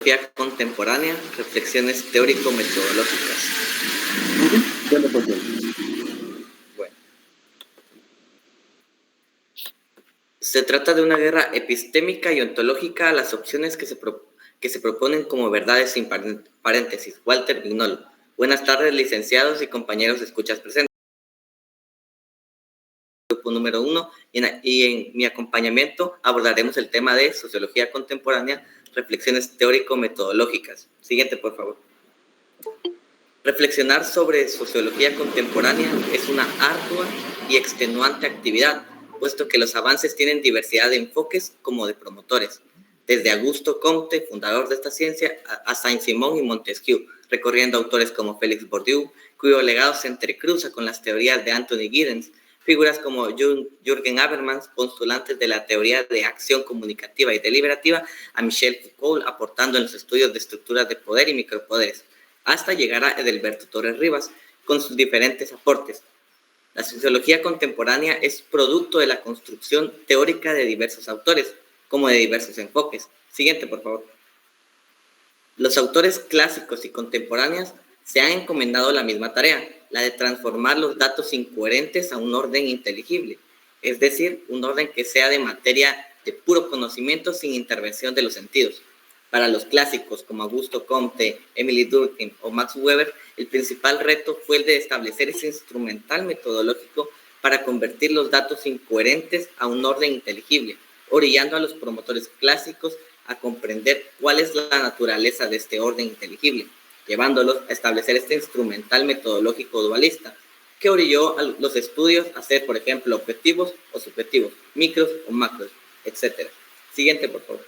Filosofía contemporánea, reflexiones teórico-metodológicas. Bueno, se trata de una guerra epistémica y ontológica a las opciones que se proponen como verdades sin paréntesis. Walter Vignolo. Buenas tardes, licenciados y compañeros escuchas presentes. Grupo número 1, y en mi acompañamiento abordaremos el tema de sociología contemporánea, reflexiones teórico-metodológicas. Siguiente, por favor. Reflexionar sobre sociología contemporánea es una ardua y extenuante actividad, puesto que los avances tienen diversidad de enfoques como de promotores, desde Augusto Comte, fundador de esta ciencia, a Saint-Simon y Montesquieu, recorriendo autores como Félix Bourdieu, cuyo legado se entrecruza con las teorías de Anthony Giddens, figuras como Jürgen Habermas, postulantes de la teoría de acción comunicativa y deliberativa, a Michel Foucault, aportando en los estudios de estructuras de poder y micropoderes, hasta llegar a Edelberto Torres Rivas, con sus diferentes aportes. La sociología contemporánea es producto de la construcción teórica de diversos autores, como de diversos enfoques. Siguiente, por favor. Los autores clásicos y contemporáneos se han encomendado la misma tarea, la de transformar los datos incoherentes a un orden inteligible, es decir, un orden que sea de materia de puro conocimiento sin intervención de los sentidos. Para los clásicos como Augusto Comte, Emily Durkheim o Max Weber, el principal reto fue el de establecer ese instrumental metodológico para convertir los datos incoherentes a un orden inteligible, orillando a los promotores clásicos a comprender cuál es la naturaleza de este orden inteligible, llevándolos a establecer este instrumental metodológico dualista, que orilló a los estudios a ser, por ejemplo, objetivos o subjetivos, micros o macros, etc. Siguiente, por favor.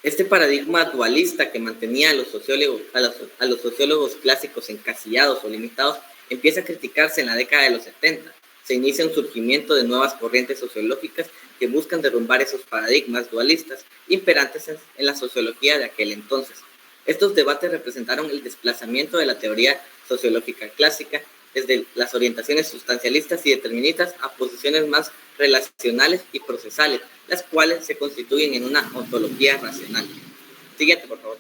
Este paradigma dualista que mantenía a los sociólogos clásicos encasillados o limitados empieza a criticarse en la década de los 70. Se inicia un surgimiento de nuevas corrientes sociológicas que buscan derrumbar esos paradigmas dualistas imperantes en la sociología de aquel entonces. Estos debates representaron el desplazamiento de la teoría sociológica clásica desde las orientaciones sustancialistas y deterministas a posiciones más relacionales y procesales, las cuales se constituyen en una ontología racional. Siguiente, por favor.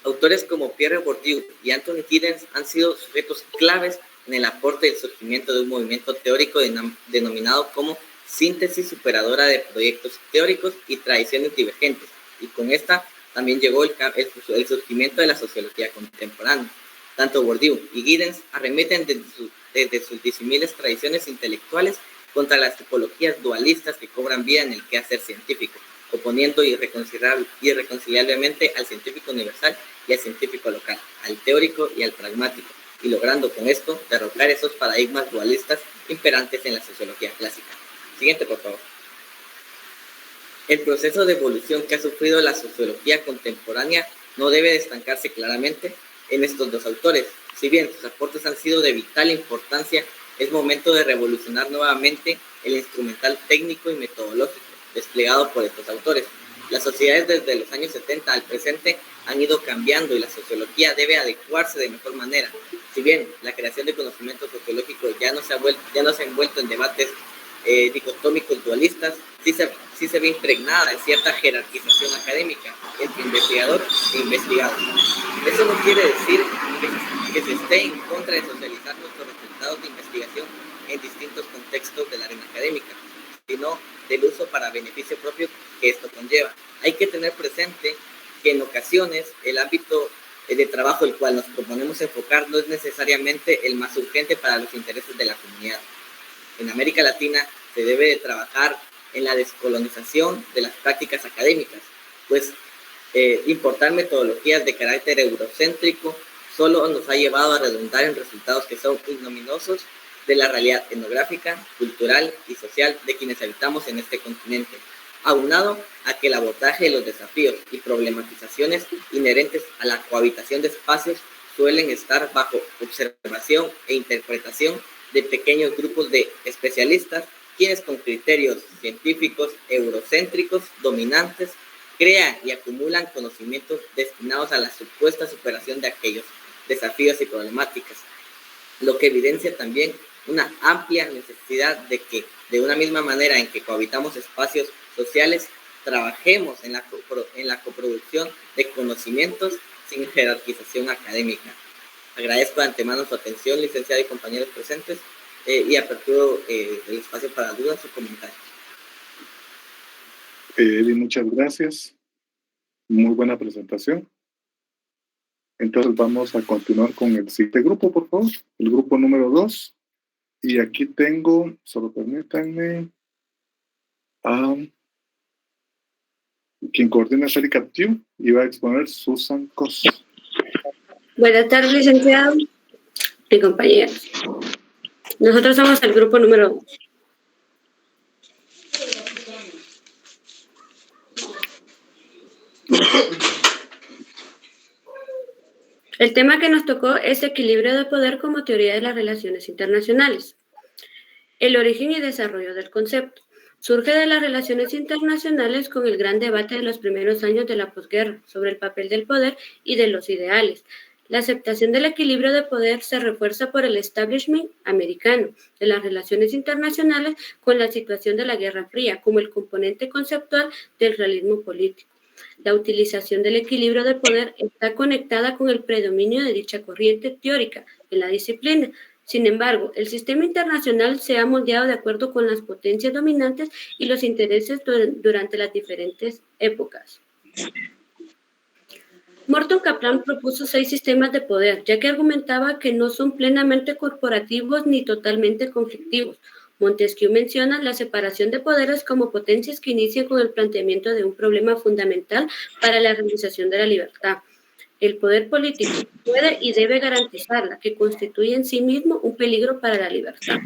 Autores como Pierre Bourdieu y Anthony Giddens han sido sujetos claves en el aporte y el surgimiento de un movimiento teórico denominado como síntesis superadora de proyectos teóricos y tradiciones divergentes, y con esta también llegó el surgimiento de la sociología contemporánea. Tanto Bourdieu y Giddens arremeten desde sus disímiles tradiciones intelectuales contra las tipologías dualistas que cobran vida en el quehacer científico, oponiendo irreconciliablemente al científico universal y al científico local, al teórico y al pragmático, y logrando con esto derrocar esos paradigmas dualistas imperantes en la sociología clásica. Siguiente, por favor. El proceso de evolución que ha sufrido la sociología contemporánea no debe estancarse claramente en estos dos autores. Si bien sus aportes han sido de vital importancia, es momento de revolucionar nuevamente el instrumental técnico y metodológico desplegado por estos autores. Las sociedades desde los años 70 al presente han ido cambiando y la sociología debe adecuarse de mejor manera. Si bien la creación de conocimiento sociológico ya no se ha envuelto en debates dicotómicos dualistas, sí se ve impregnada en cierta jerarquización académica entre investigador e investigado. Eso no quiere decir que se esté en contra de socializar nuestros resultados de investigación en distintos contextos de la arena académica, sino del uso para beneficio propio que esto conlleva. Hay que tener presente que en ocasiones el ámbito de trabajo el cual nos proponemos enfocar no es necesariamente el más urgente para los intereses de la comunidad. En América Latina se debe de trabajar en la descolonización de las prácticas académicas, pues importar metodologías de carácter eurocéntrico solo nos ha llevado a redundar en resultados que son ignominiosos de la realidad etnográfica, cultural y social de quienes habitamos en este continente, aunado a que el abordaje de los desafíos y problematizaciones inherentes a la cohabitación de espacios suelen estar bajo observación e interpretación de pequeños grupos de especialistas, quienes con criterios científicos eurocéntricos dominantes crean y acumulan conocimientos destinados a la supuesta superación de aquellos desafíos y problemáticas, lo que evidencia también una amplia necesidad de que, de una misma manera en que cohabitamos espacios sociales, Trabajemos en la coproducción de conocimientos sin jerarquización académica. Agradezco de antemano su atención, licenciado y compañeros presentes, y aperturo el espacio para dudas o comentarios. Eddie, muchas gracias. Muy buena presentación. Entonces vamos a continuar con el siguiente grupo, por favor. El grupo número 2. Y aquí tengo, solo permítanme, quien coordina es Erika Tiu y va a exponer Susan Cos. Buenas tardes, licenciado y compañeros. Nosotros somos el grupo número 2. El tema que nos tocó es equilibrio de poder como teoría de las relaciones internacionales. El origen y desarrollo del concepto surge de las relaciones internacionales con el gran debate de los primeros años de la posguerra sobre el papel del poder y de los ideales. La aceptación del equilibrio de poder se refuerza por el establishment americano de las relaciones internacionales con la situación de la Guerra Fría como el componente conceptual del realismo político. La utilización del equilibrio de poder está conectada con el predominio de dicha corriente teórica en la disciplina. Sin embargo, el sistema internacional se ha moldeado de acuerdo con las potencias dominantes y los intereses durante las diferentes épocas. Morton Kaplan propuso 6 sistemas de poder, ya que argumentaba que no son plenamente corporativos ni totalmente conflictivos. Montesquieu menciona la separación de poderes como potencias que inician con el planteamiento de un problema fundamental para la realización de la libertad. El poder político puede y debe garantizarla, que constituye en sí mismo un peligro para la libertad.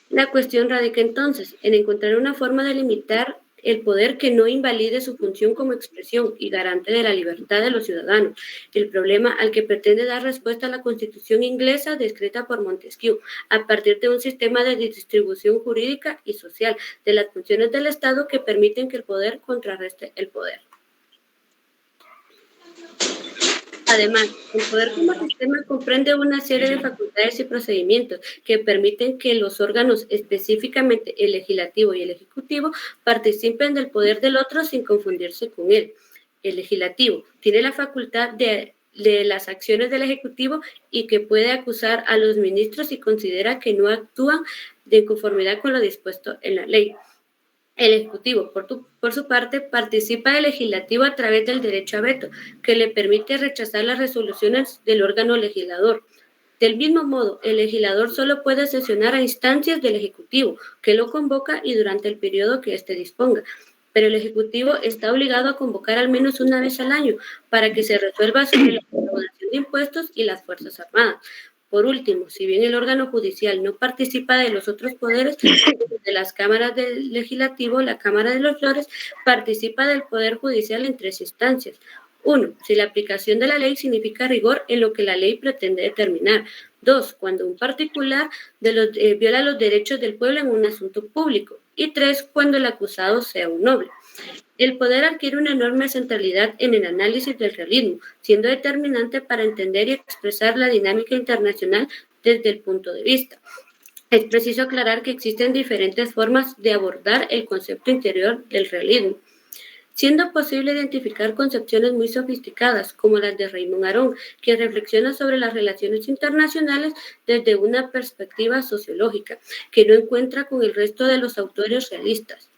La cuestión radica entonces en encontrar una forma de limitar el poder que no invalide su función como expresión y garante de la libertad de los ciudadanos, el problema al que pretende dar respuesta la Constitución inglesa descrita por Montesquieu, a partir de un sistema de distribución jurídica y social de las funciones del Estado que permiten que el poder contrarreste el poder. Además, el poder como sistema comprende una serie de facultades y procedimientos que permiten que los órganos, específicamente el legislativo y el ejecutivo, participen del poder del otro sin confundirse con él. El legislativo tiene la facultad de las acciones del ejecutivo y que puede acusar a los ministros si considera que no actúan de conformidad con lo dispuesto en la ley. El Ejecutivo, por su parte, participa del Legislativo a través del derecho a veto, que le permite rechazar las resoluciones del órgano legislador. Del mismo modo, el legislador solo puede sesionar a instancias del Ejecutivo, que lo convoca y durante el periodo que éste disponga. Pero el Ejecutivo está obligado a convocar al menos una vez al año para que se resuelva sobre la recaudación de impuestos y las Fuerzas Armadas. Por último, si bien el órgano judicial no participa de los otros poderes de las cámaras del legislativo, la Cámara de los Lores participa del poder judicial en 3 instancias. 1. Si la aplicación de la ley significa rigor en lo que la ley pretende determinar. 2. Cuando un particular viola los derechos del pueblo en un asunto público. Y 3. Cuando el acusado sea un noble. El poder adquiere una enorme centralidad en el análisis del realismo, siendo determinante para entender y expresar la dinámica internacional desde el punto de vista. Es preciso aclarar que existen diferentes formas de abordar el concepto interior del realismo, siendo posible identificar concepciones muy sofisticadas, como las de Raymond Aron, que reflexiona sobre las relaciones internacionales desde una perspectiva sociológica, que no encuentra con el resto de los autores realistas.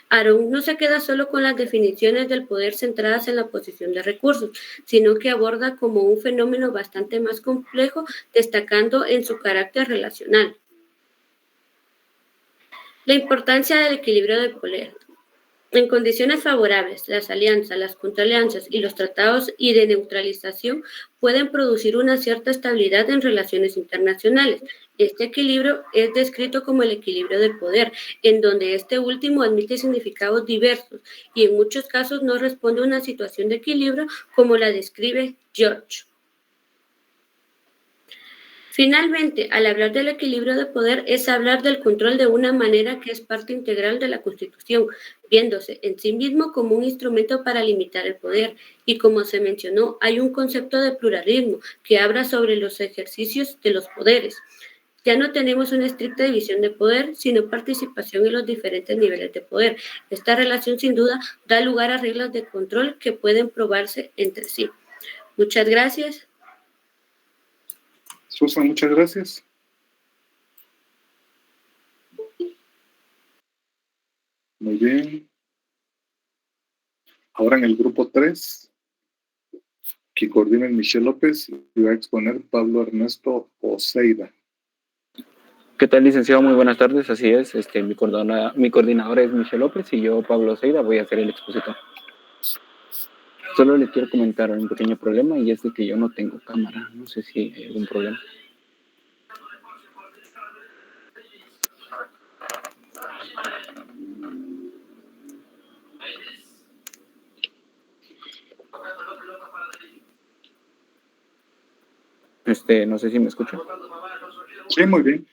Aron no se queda solo con las definiciones del poder centradas en la posición de recursos, sino que aborda como un fenómeno bastante más complejo, destacando en su carácter relacional. La importancia del equilibrio de poder. En condiciones favorables, las alianzas, las contraalianzas y los tratados y de neutralización pueden producir una cierta estabilidad en relaciones internacionales. Este equilibrio es descrito como el equilibrio del poder, en donde este último admite significados diversos y en muchos casos no responde a una situación de equilibrio como la describe George. Finalmente, al hablar del equilibrio de poder es hablar del control de una manera que es parte integral de la Constitución, viéndose en sí mismo como un instrumento para limitar el poder. Y como se mencionó, hay un concepto de pluralismo que habla sobre los ejercicios de los poderes. Ya no tenemos una estricta división de poder, sino participación en los diferentes niveles de poder. Esta relación, sin duda, da lugar a reglas de control que pueden probarse entre sí. Muchas gracias. Susan, muchas gracias. Muy bien. Ahora en el grupo 3, que coordina Michelle López, y va a exponer Pablo Ernesto Oseida. ¿Qué tal, licenciado? Muy buenas tardes. Así es, mi coordinadora es Michelle López y yo, Pablo Oseida, voy a ser el expositor. Solo le quiero comentar un pequeño problema y es de que yo no tengo cámara. No sé si hay algún problema. No sé si me escuchan. Sí, muy bien.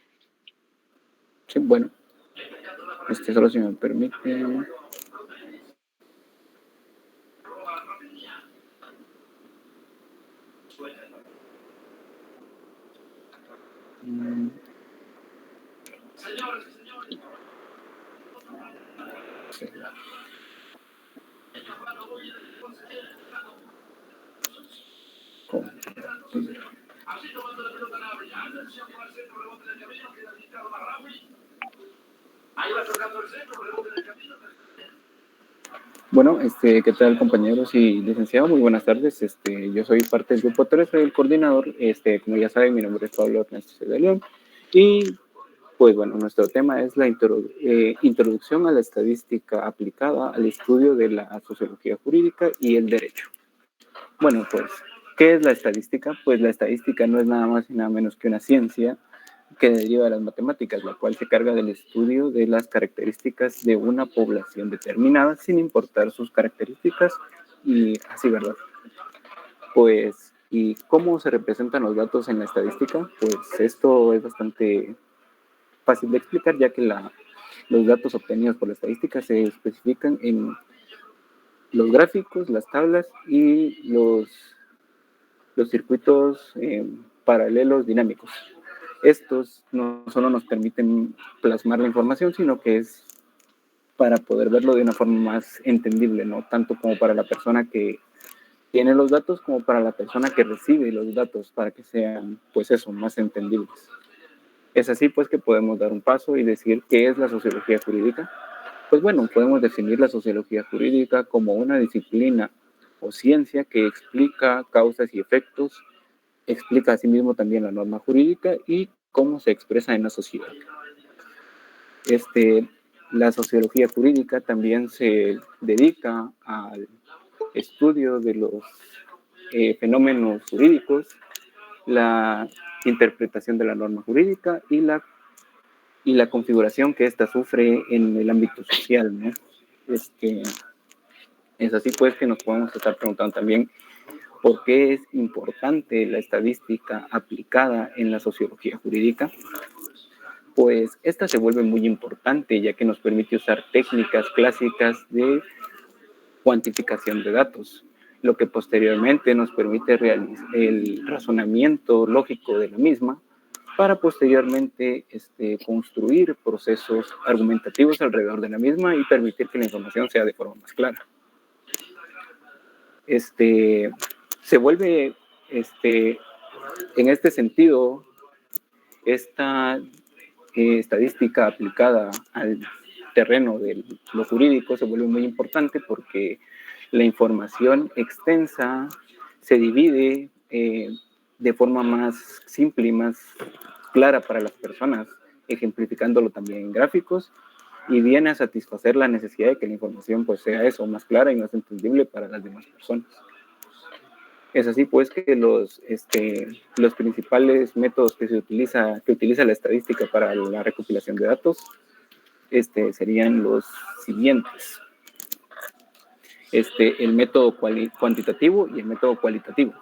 Sí, bueno. Solo si me permite. Sí. Bueno, ¿qué tal, compañeros y licenciado? Muy buenas tardes. Yo soy parte del grupo 3, soy el coordinador. Como ya saben, mi nombre es Pablo Ernesto de León. Y, pues bueno, nuestro tema es la introducción a la estadística aplicada al estudio de la sociología jurídica y el derecho. Bueno, pues, ¿qué es la estadística? Pues la estadística no es nada más y nada menos que una ciencia que deriva de las matemáticas, la cual se carga del estudio de las características de una población determinada, sin importar sus características, y así, ¿verdad? Pues, ¿y cómo se representan los datos en la estadística? Pues esto es bastante fácil de explicar, ya que los datos obtenidos por la estadística se especifican en los gráficos, las tablas y los circuitos paralelos dinámicos. Estos no solo nos permiten plasmar la información, sino que es para poder verlo de una forma más entendible, ¿no? Tanto como para la persona que tiene los datos como para la persona que recibe los datos, para que sean, pues eso, más entendibles. Es así, pues, que podemos dar un paso y decir qué es la sociología jurídica. Pues bueno, podemos definir la sociología jurídica como una disciplina o ciencia que explica causas y efectos, explica asimismo también la norma jurídica y cómo se expresa en la sociedad. La sociología jurídica también se dedica al estudio de los fenómenos jurídicos, la interpretación de la norma jurídica y la configuración que ésta sufre en el ámbito social, ¿no? Es así, pues, que nos podemos estar preguntando también por qué es importante la estadística aplicada en la sociología jurídica. Pues esta se vuelve muy importante, ya que nos permite usar técnicas clásicas de cuantificación de datos, lo que posteriormente nos permite realizar el razonamiento lógico de la misma para posteriormente construir procesos argumentativos alrededor de la misma y permitir que la información sea de forma más clara. Se vuelve, en este sentido, esta estadística aplicada al terreno de lo jurídico se vuelve muy importante porque la información extensa se divide de forma más simple y más clara para las personas, ejemplificándolo también en gráficos, y viene a satisfacer la necesidad de que la información pues sea eso, más clara y más entendible para las demás personas. Es así, pues, que los principales métodos que utiliza la estadística para la recopilación de datos serían los siguientes. El método cuantitativo y el método cualitativo.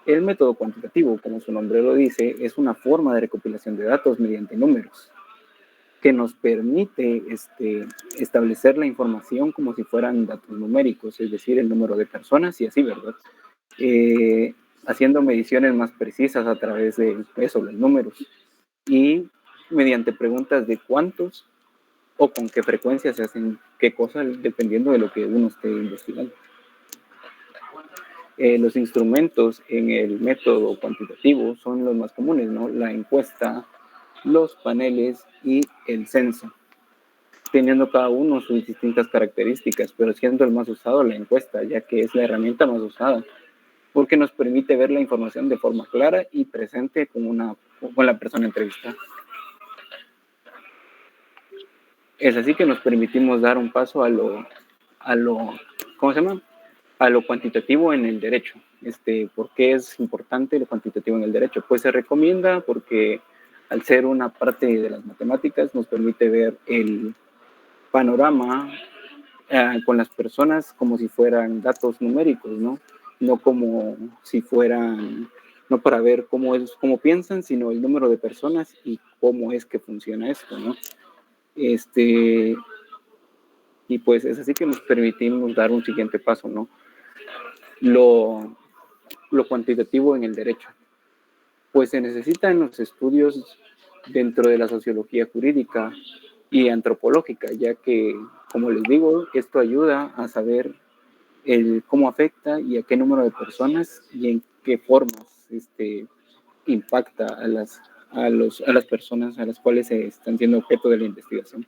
El método cuantitativo, como su nombre lo dice, es una forma de recopilación de datos mediante números que nos permite establecer la información como si fueran datos numéricos, es decir, el número de personas y así, ¿verdad? haciendo mediciones más precisas a través de eso, los números, y mediante preguntas de cuántos o con qué frecuencia se hacen qué cosas, dependiendo de lo que uno esté investigando. Los instrumentos en el método cuantitativo son los más comunes, ¿no? La encuesta, los paneles y el censo, teniendo cada uno sus distintas características, pero siendo el más usado la encuesta, ya que es la herramienta más usada, porque nos permite ver la información de forma clara y presente con la persona entrevistada. Es así que nos permitimos dar un paso a lo ¿cómo se llama? A lo cuantitativo en el derecho. ¿Por qué es importante lo cuantitativo en el derecho? Pues se recomienda porque al ser una parte de las matemáticas nos permite ver el panorama con las personas como si fueran datos numéricos, ¿no? No como si fueran, no para ver cómo piensan, sino el número de personas y cómo es que funciona esto, ¿no? Y pues es así que nos permitimos dar un siguiente paso, ¿no? Lo cuantitativo en el derecho. Pues se necesitan los estudios dentro de la sociología jurídica y antropológica, ya que, como les digo, esto ayuda a saber cómo afecta y a qué número de personas y en qué formas impacta a las personas a las cuales se están siendo objeto de la investigación.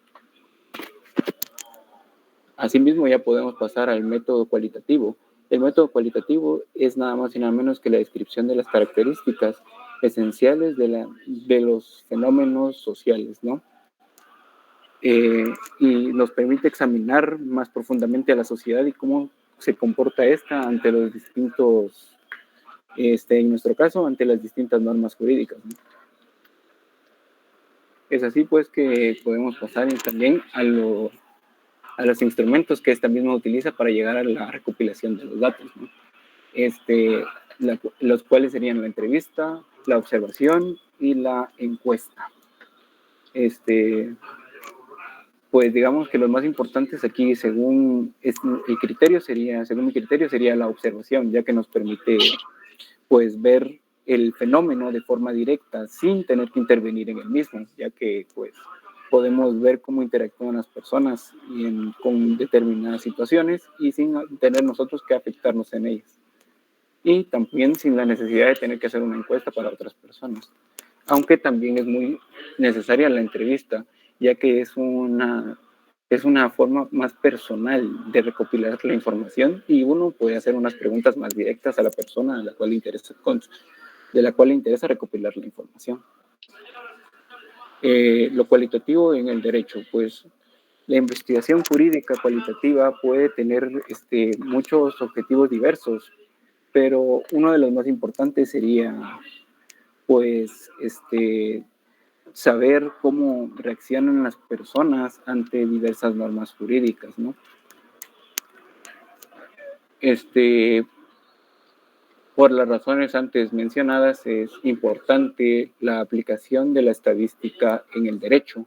Asimismo, ya podemos pasar al método cualitativo. El método cualitativo es nada más y nada menos que la descripción de las características esenciales de los fenómenos sociales, ¿no? Y nos permite examinar más profundamente a la sociedad y cómo se comporta esta ante los distintos, en nuestro caso, ante las distintas normas jurídicas, ¿no? Es así pues que podemos pasar también a los instrumentos que esta misma utiliza para llegar a la recopilación de los datos, ¿no? Los cuales serían la entrevista, la observación y la encuesta. Pues digamos que los más importantes aquí, según mi criterio, sería la observación, ya que nos permite pues ver el fenómeno de forma directa sin tener que intervenir en el mismo, ya que pues podemos ver cómo interactúan las personas con determinadas situaciones y sin tener nosotros que afectarnos en ellas. Y también sin la necesidad de tener que hacer una encuesta para otras personas. Aunque también es muy necesaria la entrevista, ya que es una forma más personal de recopilar la información y uno puede hacer unas preguntas más directas a la persona de la cual le interesa recopilar la información. Lo cualitativo en el derecho, pues la investigación jurídica cualitativa puede tener muchos objetivos diversos, pero uno de los más importantes sería pues saber cómo reaccionan las personas ante diversas normas jurídicas, ¿no? Por las razones antes mencionadas, es importante la aplicación de la estadística en el derecho,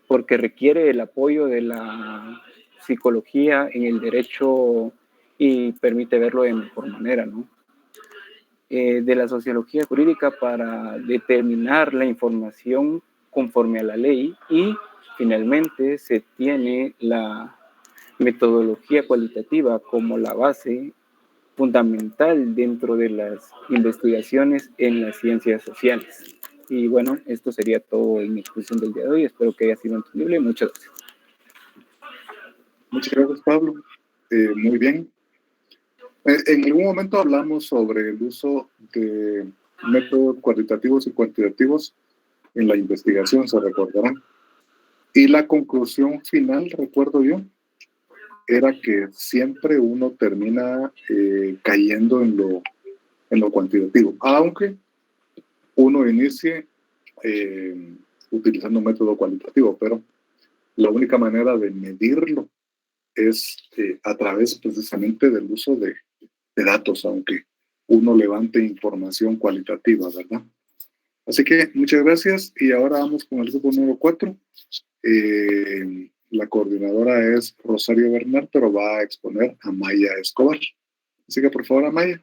porque requiere el apoyo de la psicología en el derecho y permite verlo de mejor manera, ¿no? De la sociología jurídica para determinar la información conforme a la ley y finalmente se tiene la metodología cualitativa como la base fundamental dentro de las investigaciones en las ciencias sociales. Y bueno, esto sería todo en mi exposición del día de hoy. Espero que haya sido entendible. Muchas gracias. Muchas gracias, Pablo. Muy bien. En algún momento hablamos sobre el uso de métodos cualitativos y cuantitativos en la investigación, se recordarán. Y la conclusión final, recuerdo yo, era que siempre uno termina cayendo en lo cuantitativo, aunque uno inicie utilizando un método cualitativo, pero la única manera de medirlo es a través precisamente del uso de datos, aunque uno levante información cualitativa, ¿verdad? Así que muchas gracias y ahora vamos con el grupo número 4. La coordinadora es Rosario Bernal, pero va a exponer a Maya Escobar. Siga, por favor, Amaya.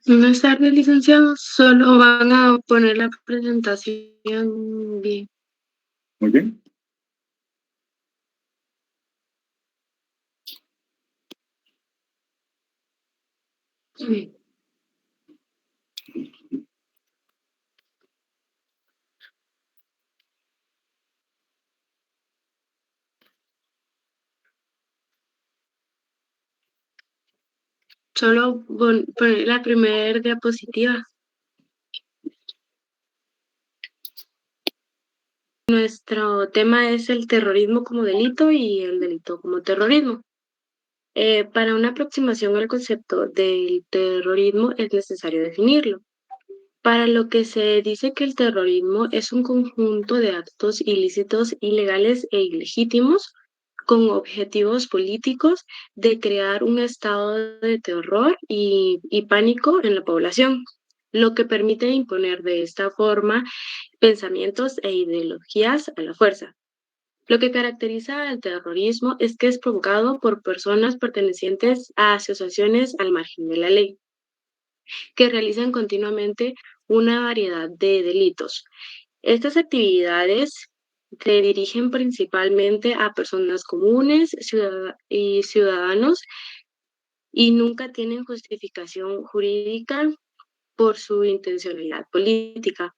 Buenas tardes, licenciados. Solo van a poner la presentación bien. Muy bien. Sí. Solo poner la primera diapositiva. Nuestro tema es el terrorismo como delito y el delito como terrorismo. Para una aproximación al concepto del terrorismo es necesario definirlo. Para lo que se dice que el terrorismo es un conjunto de actos ilícitos, ilegales e ilegítimos con objetivos políticos de crear un estado de terror y pánico en la población, lo que permite imponer de esta forma pensamientos e ideologías a la fuerza. Lo que caracteriza al terrorismo es que es provocado por personas pertenecientes a asociaciones al margen de la ley, que realizan continuamente una variedad de delitos. Estas actividades se dirigen principalmente a personas comunes y ciudadanos y nunca tienen justificación jurídica por su intencionalidad política.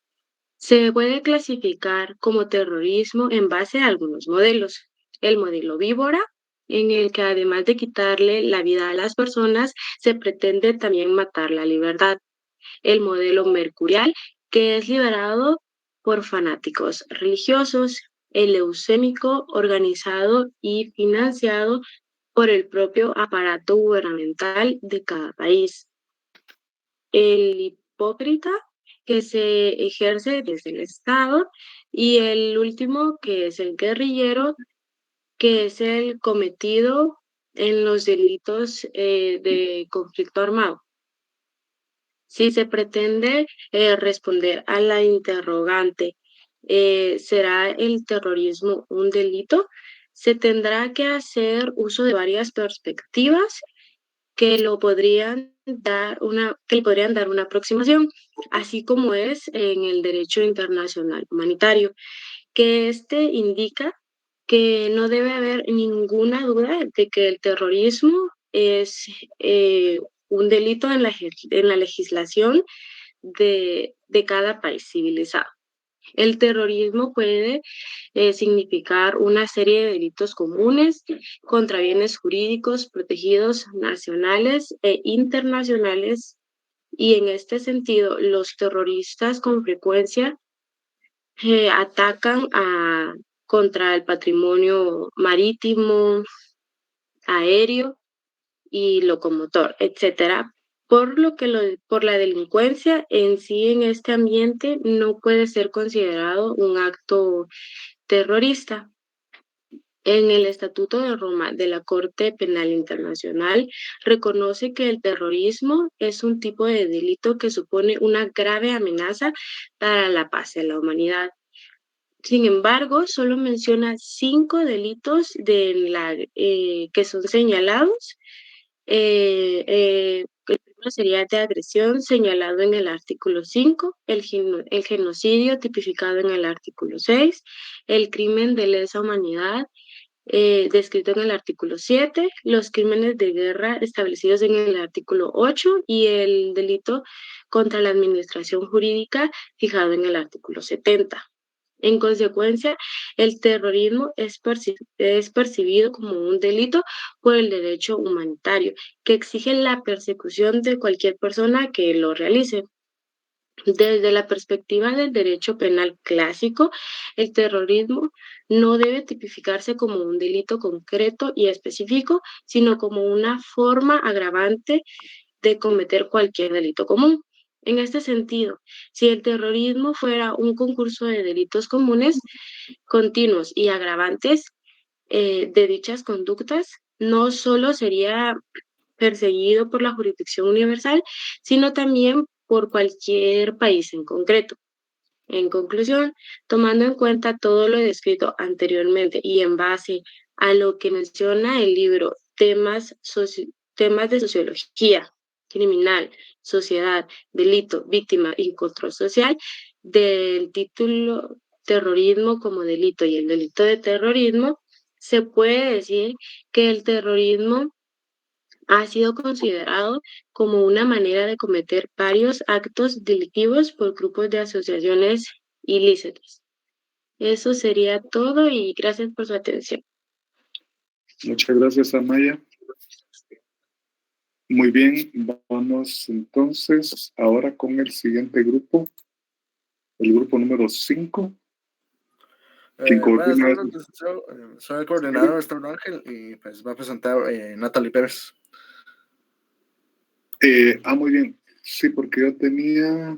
Se puede clasificar como terrorismo en base a algunos modelos. El modelo víbora, en el que además de quitarle la vida a las personas, se pretende también matar la libertad. El modelo mercurial, que es liderado por fanáticos religiosos. El leucémico, organizado y financiado por el propio aparato gubernamental de cada país. El hipócrita, que se ejerce desde el Estado, y el último, que es el guerrillero, que es el cometido en los delitos de conflicto armado. Si se pretende responder a la interrogante, ¿será el terrorismo un delito? Se tendrá que hacer uso de varias perspectivas que le podrían dar una aproximación, así como es en el derecho internacional humanitario, que indica que no debe haber ninguna duda de que el terrorismo es un delito en la legislación de cada país civilizado. El terrorismo puede significar una serie de delitos comunes contra bienes jurídicos protegidos nacionales e internacionales, y en este sentido los terroristas con frecuencia atacan contra el patrimonio marítimo, aéreo y locomotor, etcétera, por la delincuencia en sí en este ambiente no puede ser considerado un acto terrorista. En el Estatuto de Roma de la Corte Penal Internacional reconoce que el terrorismo es un tipo de delito que supone una grave amenaza para la paz de la humanidad. Sin embargo, solo menciona 5 delitos que son señalados. El primero sería de agresión, señalado en el artículo 5, el genocidio tipificado en el artículo 6, el crimen de lesa humanidad descrito en el artículo 7, los crímenes de guerra establecidos en el artículo 8 y el delito contra la administración jurídica fijado en el artículo 70. En consecuencia, el terrorismo es percibido como un delito por el derecho humanitario, que exige la persecución de cualquier persona que lo realice. Desde la perspectiva del derecho penal clásico, el terrorismo no debe tipificarse como un delito concreto y específico, sino como una forma agravante de cometer cualquier delito común. En este sentido, si el terrorismo fuera un concurso de delitos comunes, continuos y agravantes de dichas conductas, no solo sería perseguido por la jurisdicción universal, sino también por cualquier país en concreto. En conclusión, tomando en cuenta todo lo descrito anteriormente y en base a lo que menciona el libro temas de sociología criminal, sociedad, delito, víctima y control social, del título Terrorismo como delito y el delito de terrorismo, se puede decir que el terrorismo ha sido considerado como una manera de cometer varios actos delictivos por grupos de asociaciones ilícitas. Eso sería todo y gracias por su atención. Muchas gracias, Amaya. Muy bien, vamos entonces ahora con el siguiente grupo, el grupo número 5. Buenas tardes, soy el coordinador Esteban Ángel y pues va a presentar Natalie Pérez. Muy bien. Sí, porque yo tenía...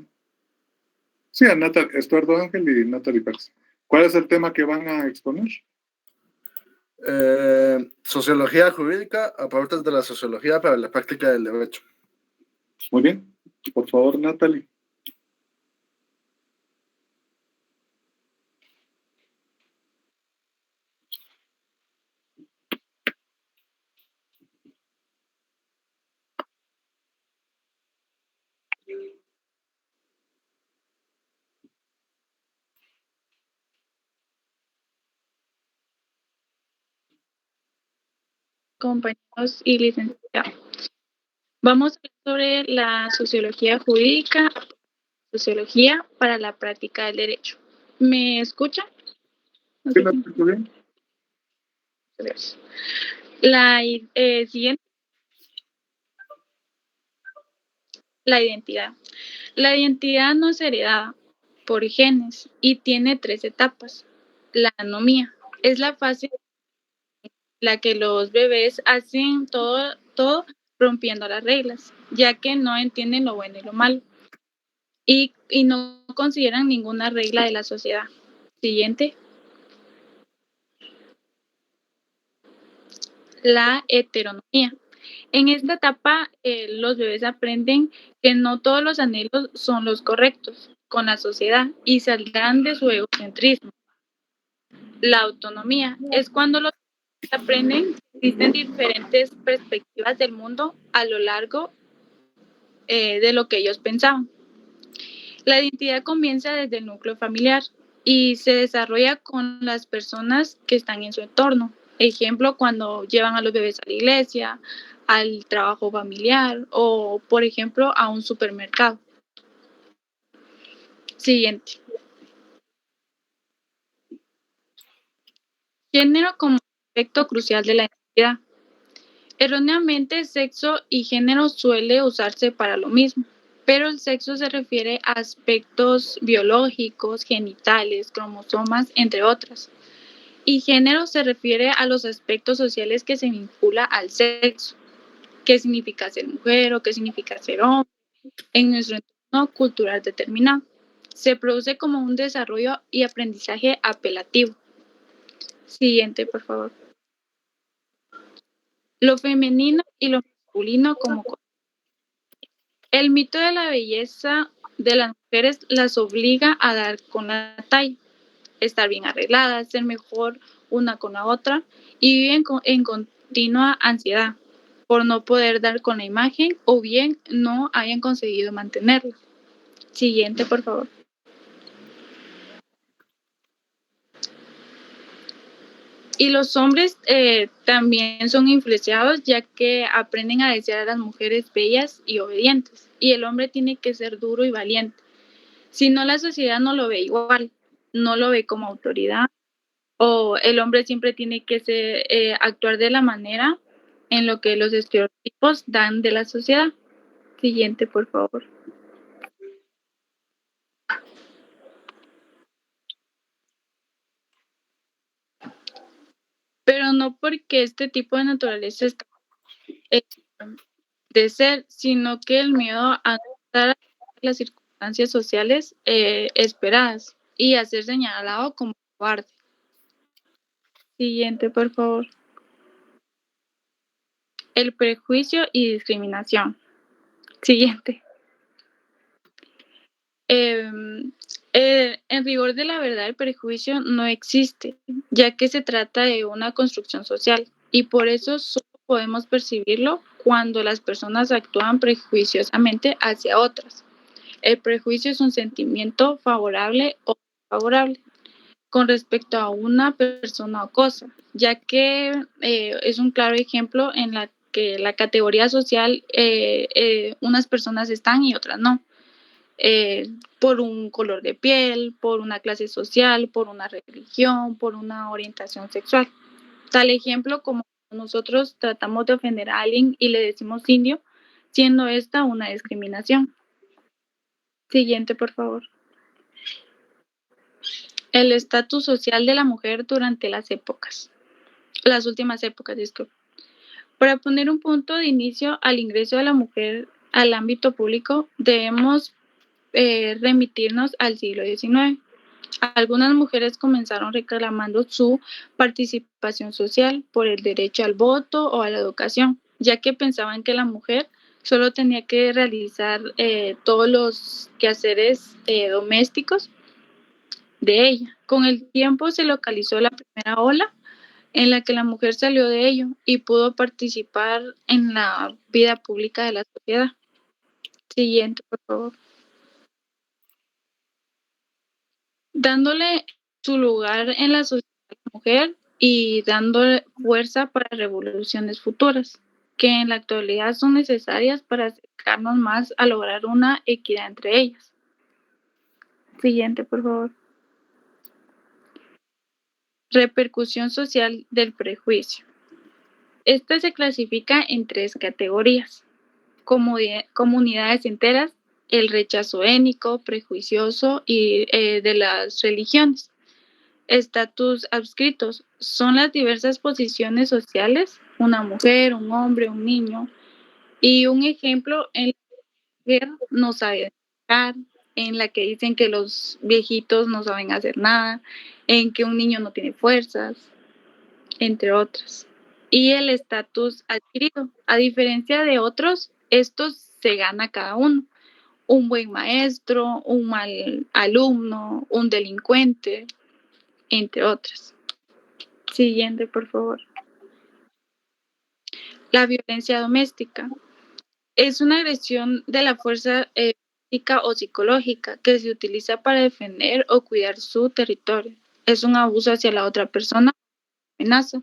Sí, a Estuardo Ángel y Natalie Pérez. ¿Cuál es el tema que van a exponer? Sociología jurídica, aportes de la sociología para la práctica del derecho. Muy bien. Por favor, Natalie. Compañeros y licenciados. Vamos a hablar sobre la sociología jurídica, sociología para la práctica del derecho. ¿Me escuchan? No Sí, sé la si... escucho bien. La siguiente. La identidad. La identidad no es heredada por genes y tiene 3 etapas. La anomía es la fase en la que los bebés hacen todo rompiendo las reglas, ya que no entienden lo bueno y lo malo y no consideran ninguna regla de la sociedad. Siguiente. La heteronomía. En esta etapa, los bebés aprenden que no todos los anhelos son los correctos con la sociedad y saldrán de su egocentrismo. La autonomía es cuando los bebés aprenden que existen diferentes perspectivas del mundo a lo largo de lo que ellos pensaban. La identidad comienza desde el núcleo familiar y se desarrolla con las personas que están en su entorno. Ejemplo, cuando llevan a los bebés a la iglesia, al trabajo familiar o, por ejemplo, a un supermercado. Siguiente. Género como aspecto crucial de la identidad. Erróneamente, sexo y género suele usarse para lo mismo, pero el sexo se refiere a aspectos biológicos, genitales, cromosomas, entre otras. Y género se refiere a los aspectos sociales que se vincula al sexo. ¿Qué significa ser mujer o qué significa ser hombre en nuestro entorno cultural determinado? Se produce como un desarrollo y aprendizaje apelativo. Siguiente, por favor. Lo femenino y lo masculino como... El mito de la belleza de las mujeres las obliga a dar con la talla, estar bien arregladas, ser mejor una con la otra y viven en continua ansiedad por no poder dar con la imagen o bien no hayan conseguido mantenerla. Siguiente, por favor. Y los hombres también son influenciados ya que aprenden a desear a las mujeres bellas y obedientes. Y el hombre tiene que ser duro y valiente. Si no, la sociedad no lo ve igual, no lo ve como autoridad. O el hombre siempre tiene que actuar de la manera en lo que los estereotipos dan de la sociedad. Siguiente, por favor. Pero no porque este tipo de naturaleza está de ser, sino que el miedo a no estar las circunstancias sociales esperadas y a ser señalado como cobarde. Siguiente, por favor. El prejuicio y discriminación. Siguiente. En rigor de la verdad, el prejuicio no existe, ya que se trata de una construcción social y por eso solo podemos percibirlo cuando las personas actúan prejuiciosamente hacia otras. El prejuicio es un sentimiento favorable o desfavorable con respecto a una persona o cosa, ya que es un claro ejemplo en la que la categoría social unas personas están y otras no. Por un color de piel, por una clase social, por una religión, por una orientación sexual. Tal ejemplo como nosotros tratamos de ofender a alguien y le decimos indio, siendo esta una discriminación. Siguiente, por favor. El estatus social de la mujer durante las últimas épocas, disculpe. Para poner un punto de inicio al ingreso de la mujer al ámbito público, debemos remitirnos al siglo XIX. Algunas mujeres comenzaron reclamando su participación social por el derecho al voto o a la educación, ya que pensaban que la mujer solo tenía que realizar todos los quehaceres domésticos de ella. Con el tiempo se localizó la primera ola en la que la mujer salió de ello y pudo participar en la vida pública de la sociedad. Siguiente, por favor. Dándole su lugar en la sociedad a la mujer y dándole fuerza para revoluciones futuras, que en la actualidad son necesarias para acercarnos más a lograr una equidad entre ellas. Siguiente, por favor. Repercusión social del prejuicio. Esta se clasifica en 3 categorías: comunidades enteras, el rechazo étnico, prejuicioso y de las religiones. Estatus adscritos son las diversas posiciones sociales, una mujer, un hombre, un niño, y un ejemplo en la que la mujer no sabe educar, en la que dicen que los viejitos no saben hacer nada, en que un niño no tiene fuerzas, entre otras. Y el estatus adquirido, a diferencia de otros, estos se gana cada uno. Un buen maestro, un mal alumno, un delincuente, entre otras. Siguiente, por favor. La violencia doméstica es una agresión de la fuerza física o psicológica que se utiliza para defender o cuidar su territorio. Es un abuso hacia la otra persona, amenaza.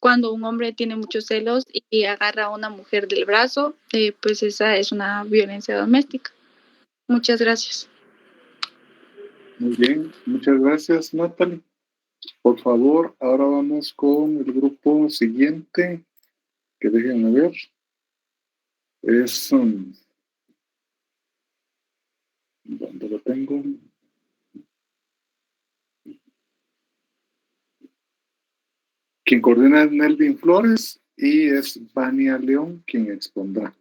Cuando un hombre tiene muchos celos y agarra a una mujer del brazo, pues esa es una violencia doméstica. Muchas gracias. Muy bien, muchas gracias, Natalie. Por favor, ahora vamos con el grupo siguiente, que déjenme ver. Es... ¿dónde lo tengo? Quien coordina es Nelvin Flores y es Vania León quien expondrá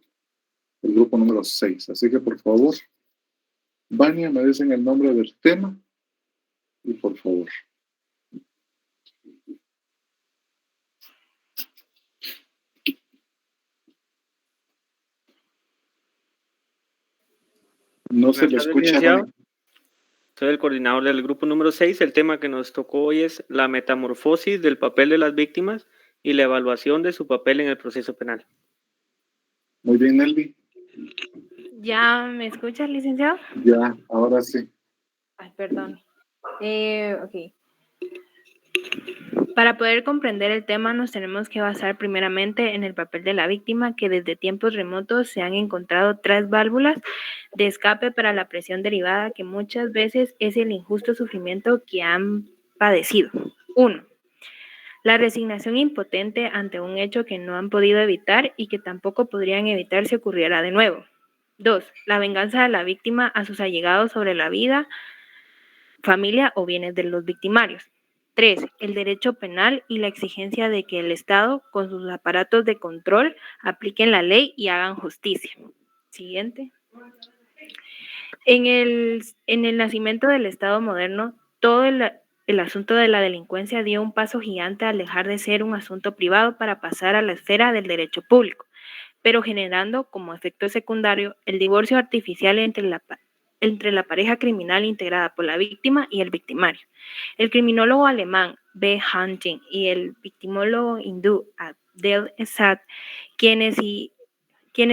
el grupo número 6. Así que, por favor, Vania, me dicen el nombre del tema y por favor. No se le escucha. Vania. Soy el coordinador del grupo número 6. El tema que nos tocó hoy es la metamorfosis del papel de las víctimas y la evaluación de su papel en el proceso penal. Muy bien, Nelvi. ¿Ya me escuchas, licenciado? Ya, ahora sí. Ay, perdón. Ok. Para poder comprender el tema nos tenemos que basar primeramente en el papel de la víctima, que desde tiempos remotos se han encontrado 3 válvulas de escape para la presión derivada, que muchas veces es el injusto sufrimiento que han padecido. 1. La resignación impotente ante un hecho que no han podido evitar y que tampoco podrían evitar si ocurriera de nuevo. 2. La venganza de la víctima a sus allegados sobre la vida, familia o bienes de los victimarios. 3. El derecho penal y la exigencia de que el Estado, con sus aparatos de control, apliquen la ley y hagan justicia. Siguiente. En el nacimiento del Estado moderno, todo el asunto de la delincuencia dio un paso gigante al dejar de ser un asunto privado para pasar a la esfera del derecho público, pero generando como efecto secundario el divorcio artificial entre la pareja criminal integrada por la víctima y el victimario. El criminólogo alemán B. Hunting y el victimólogo hindú Abdel Essad, quienes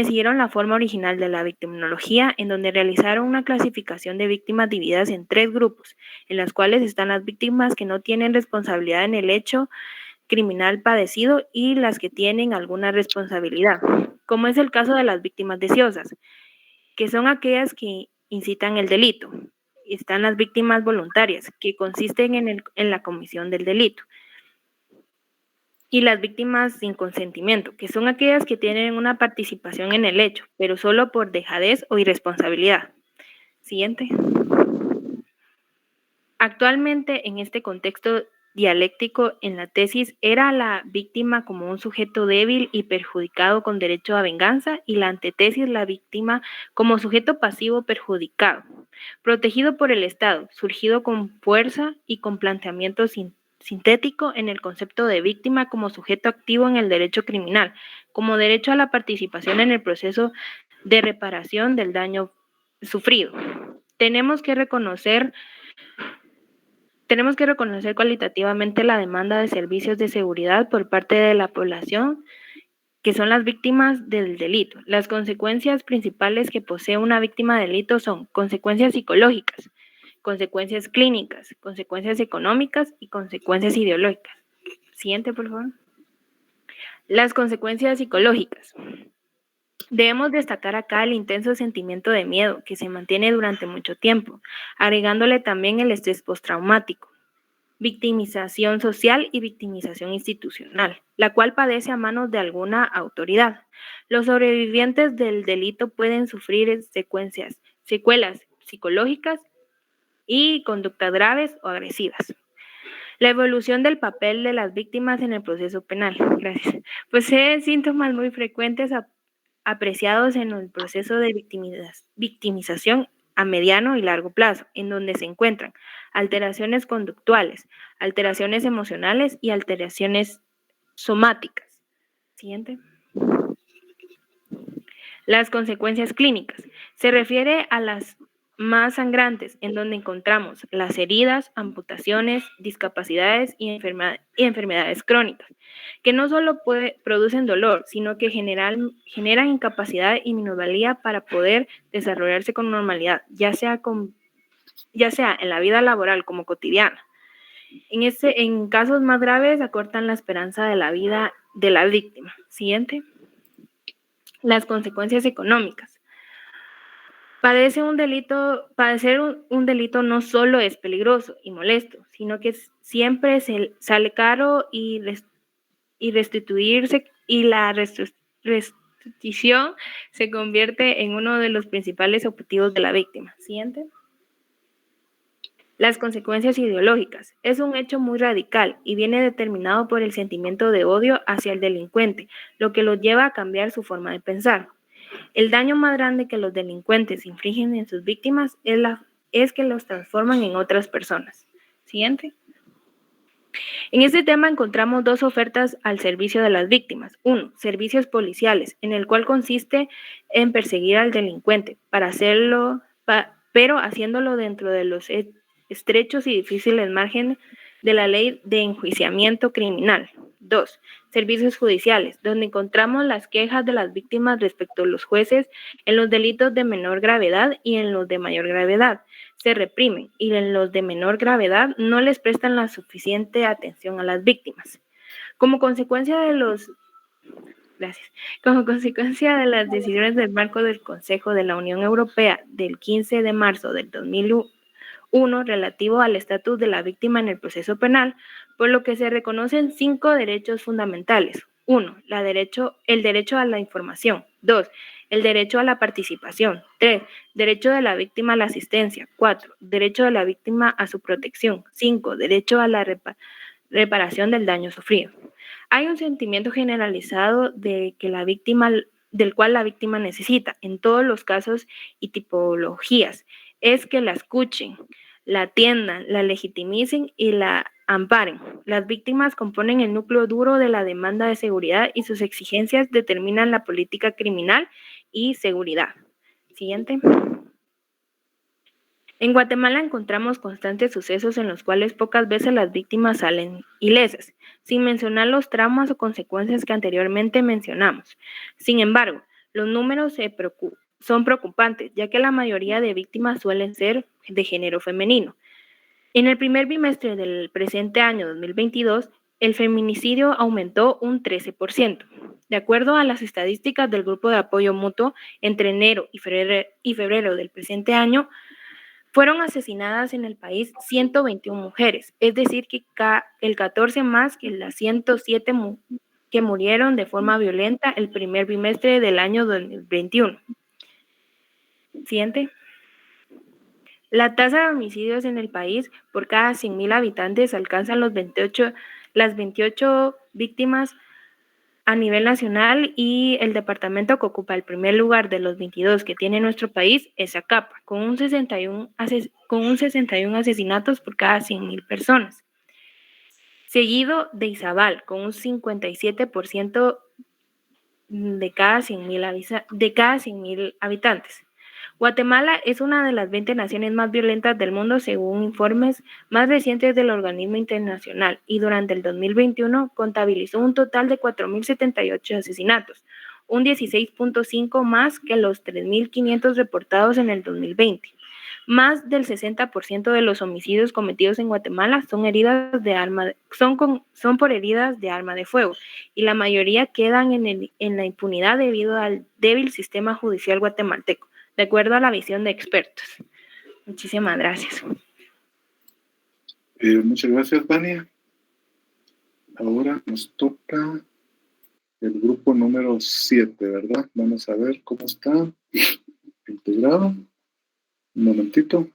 siguieron la forma original de la victimología, en donde realizaron una clasificación de víctimas divididas en 3 grupos, en las cuales están las víctimas que no tienen responsabilidad en el hecho criminal padecido y las que tienen alguna responsabilidad, como es el caso de las víctimas deseosas, que son aquellas que incitan el delito. Están las víctimas voluntarias, que consisten en la comisión del delito. Y las víctimas sin consentimiento, que son aquellas que tienen una participación en el hecho, pero solo por dejadez o irresponsabilidad. Siguiente. Actualmente, en este contexto dialéctico, en la tesis era la víctima como un sujeto débil y perjudicado con derecho a venganza, y la antetesis la víctima como sujeto pasivo perjudicado, protegido por el Estado, surgido con fuerza y con planteamiento sintético en el concepto de víctima como sujeto activo en el derecho criminal, como derecho a la participación en el proceso de reparación del daño sufrido. Tenemos que reconocer cualitativamente la demanda de servicios de seguridad por parte de la población, que son las víctimas del delito. Las consecuencias principales que posee una víctima de delito son consecuencias psicológicas, consecuencias clínicas, consecuencias económicas y consecuencias ideológicas. Siguiente, por favor. Las consecuencias psicológicas. Debemos destacar acá el intenso sentimiento de miedo que se mantiene durante mucho tiempo, agregándole también el estrés postraumático, victimización social y victimización institucional, la cual padece a manos de alguna autoridad. Los sobrevivientes del delito pueden sufrir secuelas psicológicas y conductas graves o agresivas. La evolución del papel de las víctimas en el proceso penal. Gracias. Posee síntomas muy frecuentes apreciados en el proceso de victimización a mediano y largo plazo, en donde se encuentran alteraciones conductuales, alteraciones emocionales y alteraciones somáticas. Siguiente. Las consecuencias clínicas. Se refiere a las más sangrantes, en donde encontramos las heridas, amputaciones, discapacidades y enfermedades crónicas, que no solo producen dolor, sino que generan incapacidad y minusvalía para poder desarrollarse con normalidad, ya sea en la vida laboral como cotidiana. En casos más graves, acortan la esperanza de la vida de la víctima. Siguiente. Las consecuencias económicas. Padecer un delito no solo es peligroso y molesto, sino que siempre sale caro y restituirse, y la restitución se convierte en uno de los principales objetivos de la víctima. Siguiente. Las consecuencias ideológicas. Es un hecho muy radical y viene determinado por el sentimiento de odio hacia el delincuente, lo que lo lleva a cambiar su forma de pensar. El daño más grande que los delincuentes infligen en sus víctimas es que los transforman en otras personas. Siguiente. En este tema encontramos 2 ofertas al servicio de las víctimas. 1. Servicios policiales, en el cual consiste en perseguir al delincuente, pero haciéndolo dentro de los estrechos y difíciles márgenes de la ley de enjuiciamiento criminal. 2. Servicios judiciales, donde encontramos las quejas de las víctimas respecto a los jueces en los delitos de menor gravedad y en los de mayor gravedad. Se reprimen y en los de menor gravedad no les prestan la suficiente atención a las víctimas. Como consecuencia de las decisiones del marco del Consejo de la Unión Europea del 15 de marzo del 2001 relativo al estatus de la víctima en el proceso penal, por lo que se reconocen 5 derechos fundamentales. 1. El derecho a la información. 2. El derecho a la participación. 3. Derecho de la víctima a la asistencia. 4. Derecho de la víctima a su protección. 5. Derecho a la reparación del daño sufrido. Hay un sentimiento generalizado de que la víctima del cual la víctima necesita, en todos los casos y tipologías, es que la escuchen, la atiendan, la legitimicen y la amparen. Las víctimas componen el núcleo duro de la demanda de seguridad y sus exigencias determinan la política criminal y seguridad. Siguiente. En Guatemala encontramos constantes sucesos en los cuales pocas veces las víctimas salen ilesas, sin mencionar los traumas o consecuencias que anteriormente mencionamos. Sin embargo, los números son preocupantes, ya que la mayoría de víctimas suelen ser de género femenino. En el primer bimestre del presente año 2022, el feminicidio aumentó un 13%. De acuerdo a las estadísticas del Grupo de Apoyo Mutuo, entre enero y febrero del presente año, fueron asesinadas en el país 121 mujeres, es decir, que el 14 más que las 107 que murieron de forma violenta el primer bimestre del año 2021. Siguiente. La tasa de homicidios en el país por cada 100.000 habitantes alcanza las 28 víctimas a nivel nacional y el departamento que ocupa el primer lugar de los 22 que tiene nuestro país es Zacapa, con un 61 asesinatos por cada 100.000 personas. Seguido de Izabal, con un 57% de cada 100.000 habitantes. Guatemala es una de las 20 naciones más violentas del mundo según informes más recientes del organismo internacional y durante el 2021 contabilizó un total de 4.078 asesinatos, un 16.5 más que los 3.500 reportados en el 2020. Más del 60% de los homicidios cometidos en Guatemala son por heridas de arma de fuego y la mayoría quedan en la impunidad debido al débil sistema judicial guatemalteco, de acuerdo a la visión de expertos. Muchísimas gracias. Muchas gracias, Vania. Ahora nos toca el grupo número 7, ¿verdad? Vamos a ver cómo está integrado. Un momentito.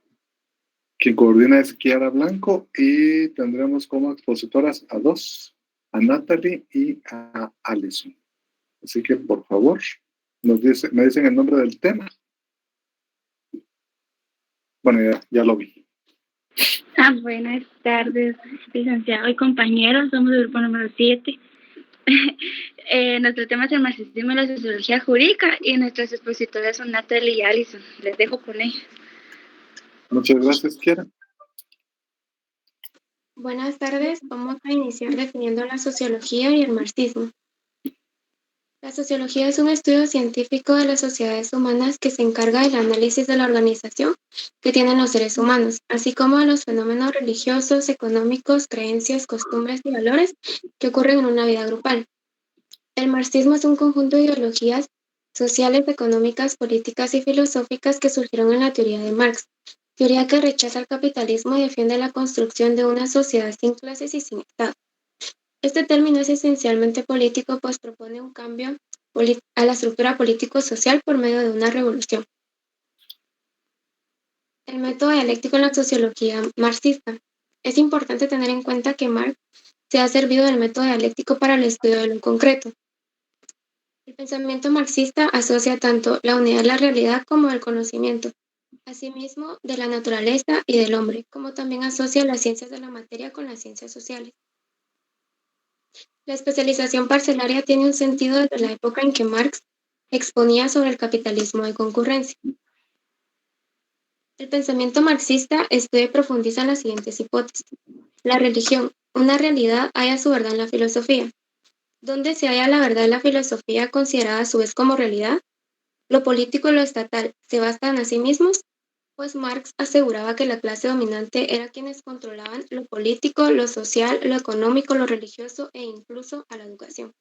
Quien coordina es Kiara Blanco y tendremos como expositoras a dos, a Natalie y a Alison. Así que, por favor, me dicen el nombre del tema. Bueno, ya lo vi. Buenas tardes, licenciado y compañeros. Somos el grupo número 7. Nuestro tema es el marxismo y la sociología jurídica y nuestras expositoras son Natalie y Alison. Les dejo con ellas. Muchas gracias, Kiara. Buenas tardes. Vamos a iniciar definiendo la sociología y el marxismo. La sociología es un estudio científico de las sociedades humanas que se encarga del análisis de la organización que tienen los seres humanos, así como de los fenómenos religiosos, económicos, creencias, costumbres y valores que ocurren en una vida grupal. El marxismo es un conjunto de ideologías sociales, económicas, políticas y filosóficas que surgieron en la teoría de Marx, teoría que rechaza el capitalismo y defiende la construcción de una sociedad sin clases y sin Estado. Este término es esencialmente político, pues propone un cambio a la estructura político-social por medio de una revolución. El método dialéctico en la sociología marxista. Es importante tener en cuenta que Marx se ha servido del método dialéctico para el estudio de lo concreto. El pensamiento marxista asocia tanto la unidad de la realidad como del conocimiento, asimismo de la naturaleza y del hombre, como también asocia las ciencias de la materia con las ciencias sociales. La especialización parcelaria tiene un sentido desde la época en que Marx exponía sobre el capitalismo de concurrencia. El pensamiento marxista estudia y profundiza en las siguientes hipótesis. La religión, una realidad, halla su verdad en la filosofía. ¿Dónde se halla la verdad en la filosofía considerada a su vez como realidad? ¿Lo político y lo estatal se bastan a sí mismos? Pues Marx aseguraba que la clase dominante era quienes controlaban lo político, lo social, lo económico, lo religioso e incluso a la educación.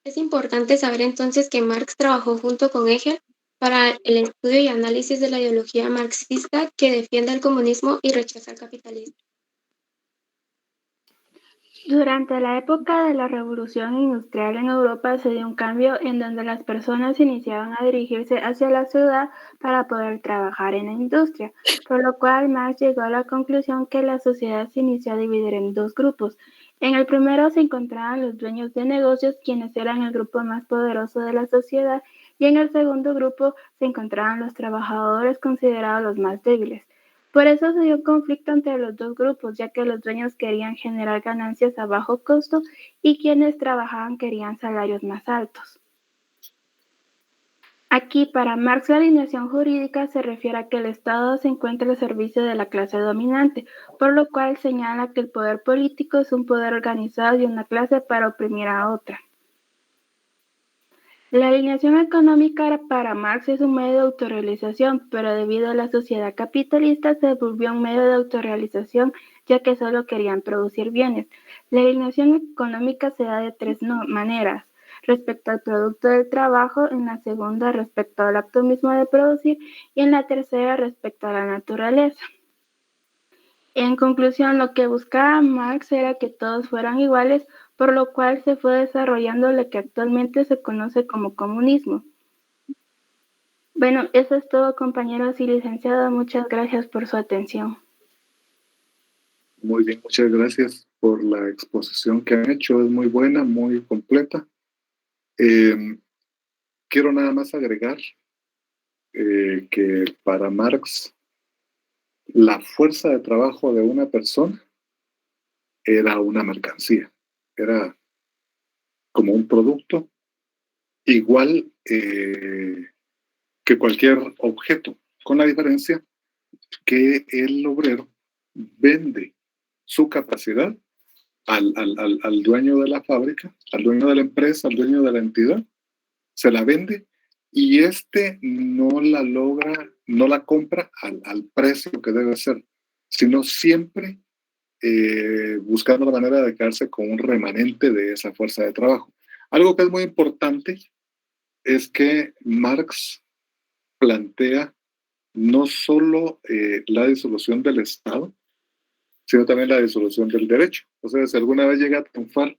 Es importante saber entonces que Marx trabajó junto con Hegel para el estudio y análisis de la ideología marxista que defiende el comunismo y rechaza el capitalismo. Durante la época de la Revolución Industrial en Europa se dio un cambio en donde las personas iniciaban a dirigirse hacia la ciudad para poder trabajar en la industria, por lo cual Marx llegó a la conclusión que la sociedad se inició a dividir en dos grupos, En el primero se encontraban los dueños de negocios, quienes eran el grupo más poderoso de la sociedad, y en el segundo grupo se encontraban los trabajadores considerados los más débiles. Por eso se dio un conflicto entre los dos grupos, ya que los dueños querían generar ganancias a bajo costo y quienes trabajaban querían salarios más altos. Aquí, para Marx, la alineación jurídica se refiere a que el Estado se encuentra al servicio de la clase dominante, por lo cual señala que el poder político es un poder organizado de una clase para oprimir a otra. La alineación económica para Marx es un medio de autorrealización, pero debido a la sociedad capitalista se volvió un medio de autorrealización, ya que solo querían producir bienes. La alineación económica se da de tres maneras: respecto al producto del trabajo, en la segunda respecto al acto mismo de producir y en la tercera respecto a la naturaleza. En conclusión, lo que buscaba Marx era que todos fueran iguales, por lo cual se fue desarrollando lo que actualmente se conoce como comunismo. Bueno, eso es todo, compañeros y licenciados. Muchas gracias por su atención. Muy bien, muchas gracias por la exposición que han hecho. Es muy buena, muy completa. Quiero nada más agregar que para Marx la fuerza de trabajo de una persona era una mercancía, era como un producto igual que cualquier objeto, con la diferencia que el obrero vende su capacidad al dueño de la fábrica, al dueño de la empresa, al dueño de la entidad, se la vende y no la logra, no la compra al precio que debe ser, sino siempre buscando la manera de quedarse con un remanente de esa fuerza de trabajo. Algo que es muy importante es que Marx plantea no solo la disolución del Estado, sino también la disolución del derecho. O sea, si alguna vez llega a triunfar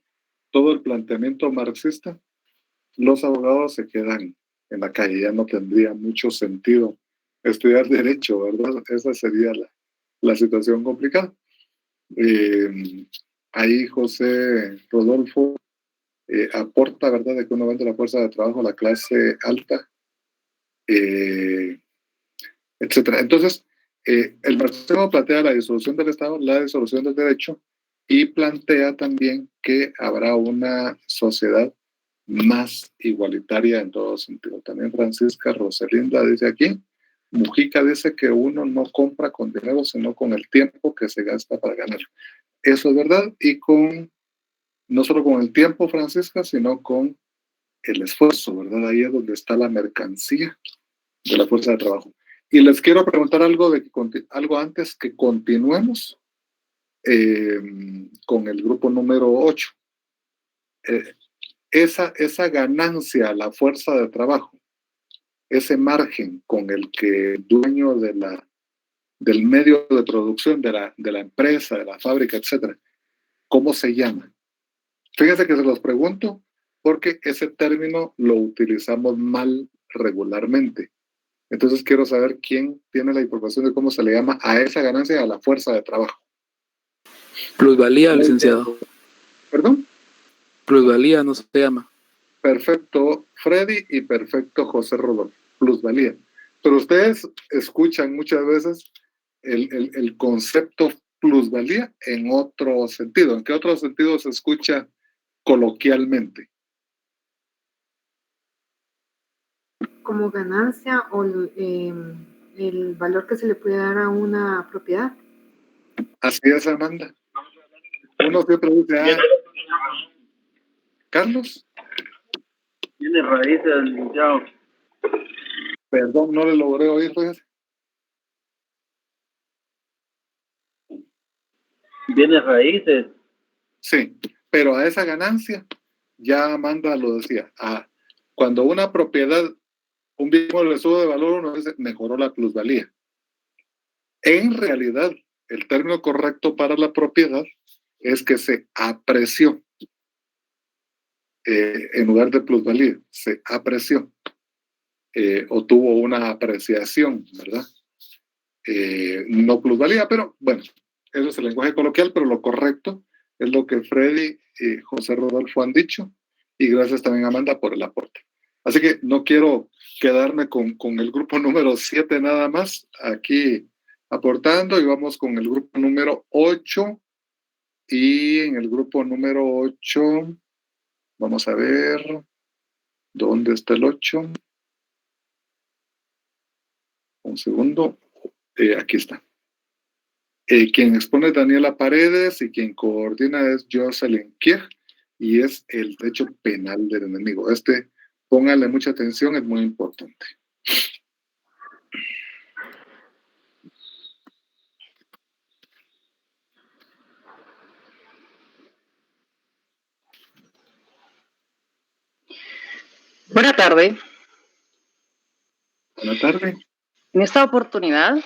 todo el planteamiento marxista, los abogados se quedan en la calle, ya no tendría mucho sentido estudiar derecho, ¿verdad? Esa sería la situación complicada. Ahí José Rodolfo aporta, ¿verdad?, de que uno vende la fuerza de trabajo a la clase alta, etcétera. Entonces, el marxismo plantea la disolución del Estado, la disolución del derecho, y plantea también que habrá una sociedad más igualitaria en todo sentido. También Francisca Roselinda dice aquí, Mujica dice que uno no compra con dinero, sino con el tiempo que se gasta para ganar. Eso es verdad, y no solo con el tiempo, Francisca, sino con el esfuerzo, ¿verdad? Ahí es donde está la mercancía de la fuerza de trabajo. Y les quiero preguntar algo antes que continuemos con el grupo número 8. Esa ganancia a la fuerza de trabajo, ese margen con el que el dueño del medio de producción, de la empresa, de la fábrica, etcétera, ¿cómo se llama? Fíjense que se los pregunto porque ese término lo utilizamos mal regularmente. Entonces quiero saber quién tiene la información de cómo se le llama a esa ganancia a la fuerza de trabajo. Plusvalía, licenciado. ¿Perdón? Plusvalía no se llama. Perfecto, Freddy, y perfecto, José Rodolfo. Plusvalía. Pero ustedes escuchan muchas veces el concepto plusvalía en otro sentido. ¿En qué otro sentido se escucha coloquialmente? Como ganancia o el valor que se le puede dar a una propiedad. Así es, Amanda. Uno siempre dice, Carlos. Tiene raíces, licenciado. Perdón, no le logré oír, fíjate. Viene raíces. Sí, pero a esa ganancia, ya Amanda lo decía, cuando una propiedad, un bien le sube de valor, uno dice, mejoró la plusvalía. En realidad, el término correcto para la propiedad es que se apreció. En lugar de plusvalía, se apreció. O tuvo una apreciación, ¿verdad? No plusvalía, pero bueno, eso es el lenguaje coloquial, pero lo correcto Es lo que Freddy y José Rodolfo han dicho. Y gracias también, Amanda, por el aporte. Así que no quiero quedarme con el grupo número 7 nada más aquí aportando, y vamos con el grupo número 8. Y en el grupo número 8, vamos a ver, ¿dónde está el 8? Un segundo, aquí está. Quien expone es Daniela Paredes y quien coordina es Jocelyn Kier, y es el derecho penal del enemigo. Pónganle mucha atención, es muy importante. Buenas tardes. Buenas tardes. En esta oportunidad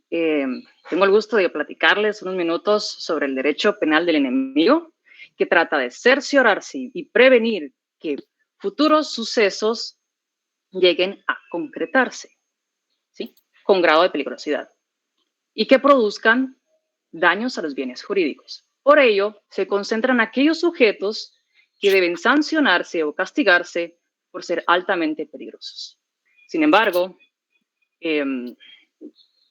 tengo el gusto de platicarles unos minutos sobre el derecho penal del enemigo, que trata de cerciorarse y prevenir que futuros sucesos lleguen a concretarse, ¿sí?, con grado de peligrosidad, y que produzcan daños a los bienes jurídicos. Por ello, se concentran aquellos sujetos que deben sancionarse o castigarse por ser altamente peligrosos. Sin embargo,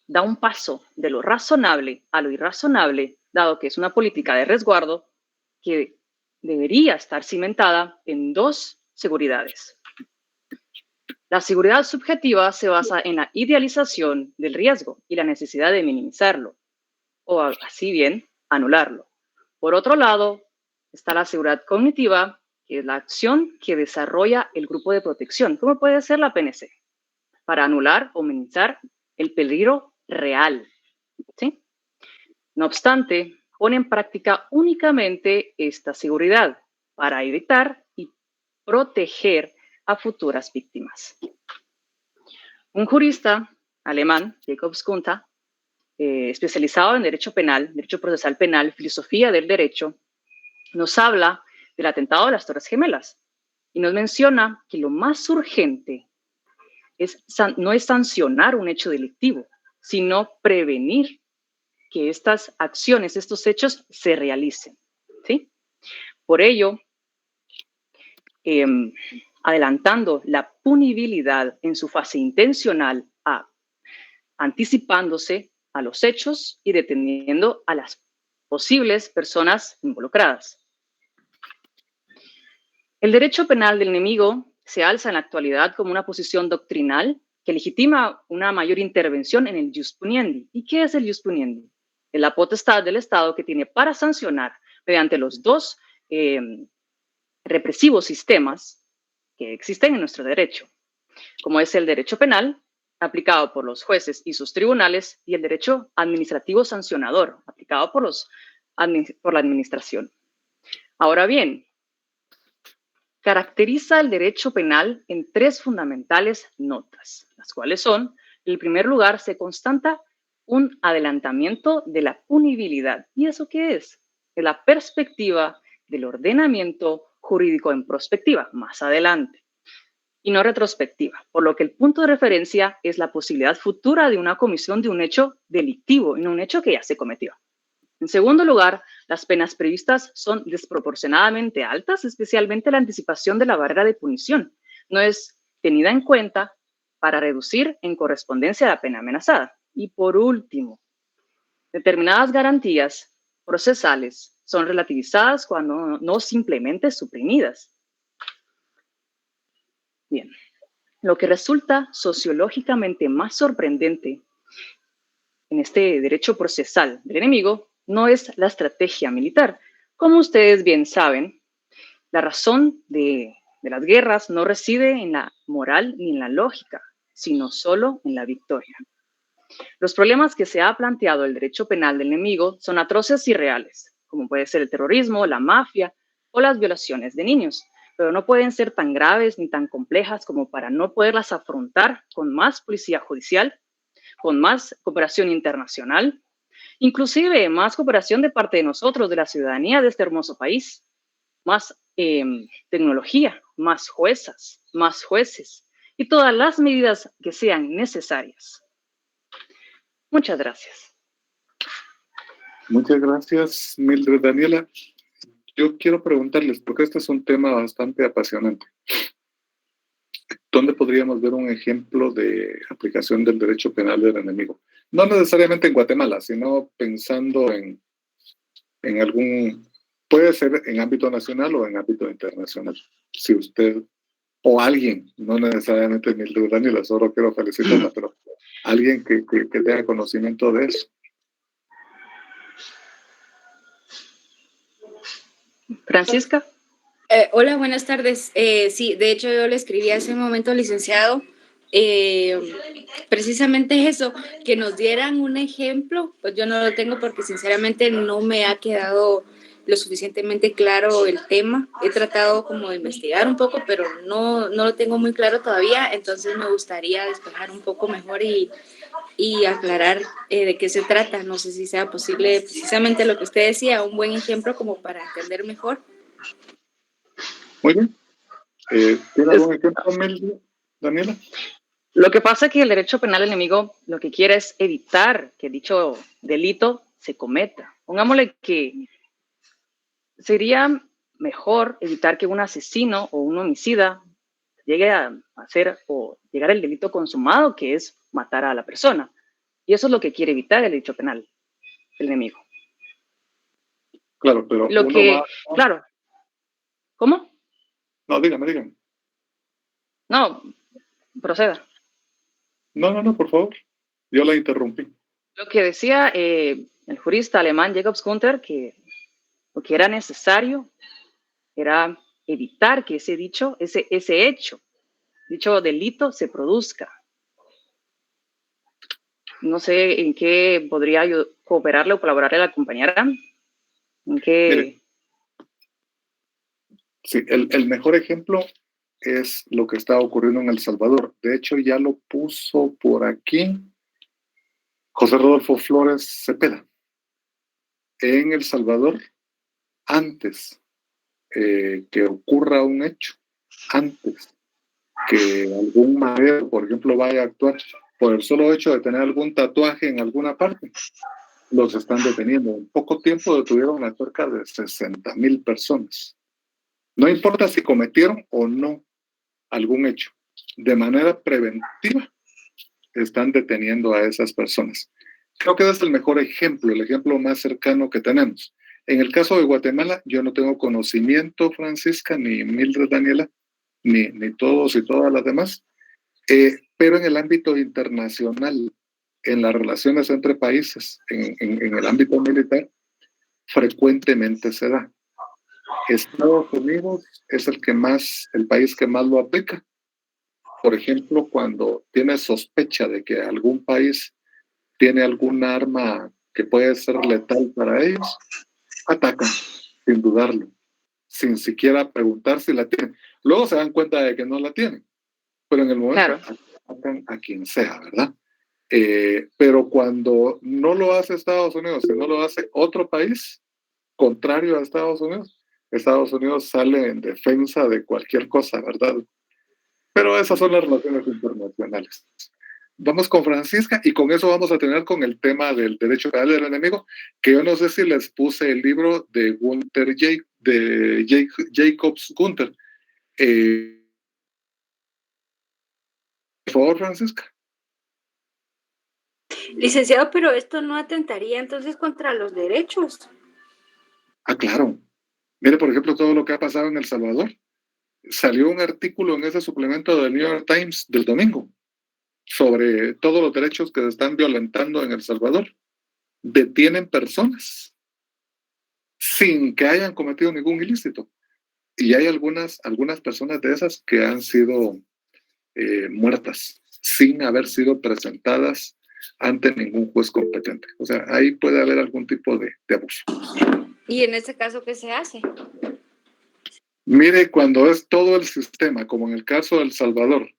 da un paso de lo razonable a lo irrazonable, dado que es una política de resguardo que debería estar cimentada en dos seguridades. La seguridad subjetiva se basa en la idealización del riesgo y la necesidad de minimizarlo, o así bien, anularlo. Por otro lado, está la seguridad cognitiva, que es la acción que desarrolla el grupo de protección, como puede ser la PNC, para anular o minimizar el peligro real, ¿sí? No obstante, pone en práctica únicamente esta seguridad para evitar y proteger a futuras víctimas. Un jurista alemán, Jacob Skunta, especializado en derecho penal, derecho procesal penal, filosofía del derecho, nos habla del atentado de las Torres Gemelas y nos menciona que lo más urgente no es sancionar un hecho delictivo, sino prevenir que estas acciones, estos hechos se realicen, ¿sí? Por ello, adelantando la punibilidad en su fase intencional, anticipándose a los hechos y deteniendo a las posibles personas involucradas. El derecho penal del enemigo se alza en la actualidad como una posición doctrinal que legitima una mayor intervención en el jus puniendi. ¿Y qué es el jus puniendi? Es la potestad del Estado que tiene para sancionar mediante los dos represivos sistemas que existen en nuestro derecho, como es el derecho penal, aplicado por los jueces y sus tribunales, y el derecho administrativo sancionador, aplicado por la administración. Ahora bien, caracteriza el derecho penal en tres fundamentales notas, las cuales son: en primer lugar, se constata un adelantamiento de la punibilidad. ¿Y eso qué es? Es la perspectiva del ordenamiento jurídico en prospectiva, más adelante, y no retrospectiva, por lo que el punto de referencia es la posibilidad futura de una comisión de un hecho delictivo y no un hecho que ya se cometió. En segundo lugar, las penas previstas son desproporcionadamente altas, especialmente la anticipación de la barrera de punición. No es tenida en cuenta para reducir en correspondencia a la pena amenazada. Y por último, determinadas garantías procesales son relativizadas cuando no simplemente suprimidas. Bien, lo que resulta sociológicamente más sorprendente en este derecho procesal del enemigo no es la estrategia militar. Como ustedes bien saben, la razón de las guerras no reside en la moral ni en la lógica, sino solo en la victoria. Los problemas que se ha planteado el derecho penal del enemigo son atroces y reales, como puede ser el terrorismo, la mafia o las violaciones de niños, pero no pueden ser tan graves ni tan complejas como para no poderlas afrontar con más policía judicial, con más cooperación internacional, inclusive más cooperación de parte de nosotros, de la ciudadanía de este hermoso país, más tecnología, más juezas, más jueces y todas las medidas que sean necesarias. Muchas gracias. Muchas gracias, Mildred. Daniela, yo quiero preguntarles, porque este es un tema bastante apasionante. ¿Dónde podríamos ver un ejemplo de aplicación del derecho penal del enemigo? No necesariamente en Guatemala, sino pensando en algún, puede ser en ámbito nacional o en ámbito internacional. Si usted o alguien, no necesariamente Mildred Daniela, solo quiero felicitarla, pero alguien que tenga conocimiento de eso. Francisca. Hola, buenas tardes. Sí, de hecho yo le escribí hace un momento, licenciado, precisamente eso, que nos dieran un ejemplo, pues yo no lo tengo porque sinceramente no me ha quedado lo suficientemente claro el tema. He tratado como de investigar un poco, pero no lo tengo muy claro todavía, entonces me gustaría despejar un poco mejor y aclarar de qué se trata. No sé si sea posible precisamente lo que usted decía, un buen ejemplo como para entender mejor. Muy bien. ¿Tiene algún ejemplo, Mildred, Daniela? Lo que pasa es que el derecho penal enemigo lo que quiere es evitar que dicho delito se cometa. Pongámosle que sería mejor evitar que un asesino o un homicida llegue a hacer o llegar al delito consumado, que es matar a la persona. Y eso es lo que quiere evitar el derecho penal, el enemigo. Claro, pero lo que, claro. ¿Cómo? No, dígame. No, proceda. No, por favor. Yo la interrumpí. Lo que decía el jurista alemán Jacobs Gunther, que lo que era necesario era evitar que ese dicho delito se produzca. No sé en qué podría yo cooperarle o colaborarle a la compañera. ¿En qué? Mire, sí, el mejor ejemplo es lo que está ocurriendo en El Salvador. De hecho, ya lo puso por aquí José Rodolfo Flores Cepeda. En El Salvador, antes que ocurra un hecho, antes que algún maestro, por ejemplo, vaya a actuar por el solo hecho de tener algún tatuaje en alguna parte, los están deteniendo. En poco tiempo detuvieron a cerca de 60,000 personas. No importa si cometieron o no algún hecho, de manera preventiva están deteniendo a esas personas. Creo que ese es el mejor ejemplo, el ejemplo más cercano que tenemos. En el caso de Guatemala, yo no tengo conocimiento, Francisca, ni Mildred Daniela, ni todos y todas las demás, pero en el ámbito internacional, en las relaciones entre países, en el ámbito militar, frecuentemente se da. Estados Unidos es el país que más lo aplica. Por ejemplo, cuando tiene sospecha de que algún país tiene algún arma que puede ser letal para ellos, atacan sin dudarlo, sin siquiera preguntar si la tienen. Luego se dan cuenta de que no la tienen, pero en el momento atacan a quien sea, ¿verdad? Pero cuando no lo hace Estados Unidos, si no lo hace otro país contrario a Estados Unidos sale en defensa de cualquier cosa, ¿verdad? Pero esas son las relaciones internacionales. Vamos con Francisca y con eso vamos a tener con el tema del derecho penal del enemigo, que yo no sé si les puse el libro de Jacobs Gunther. Por favor, Francisca. Licenciado, pero esto no atentaría entonces contra los derechos. Ah, claro. Mire, por ejemplo, todo lo que ha pasado en El Salvador. Salió un artículo en ese suplemento del New York Times del domingo sobre todos los derechos que se están violentando en El Salvador. Detienen personas sin que hayan cometido ningún ilícito. Y hay algunas personas de esas que han sido muertas sin haber sido presentadas ante ningún juez competente. O sea, ahí puede haber algún tipo de abuso. ¿Y en este caso qué se hace? Mire, cuando es todo el sistema, como en el caso de El Salvador,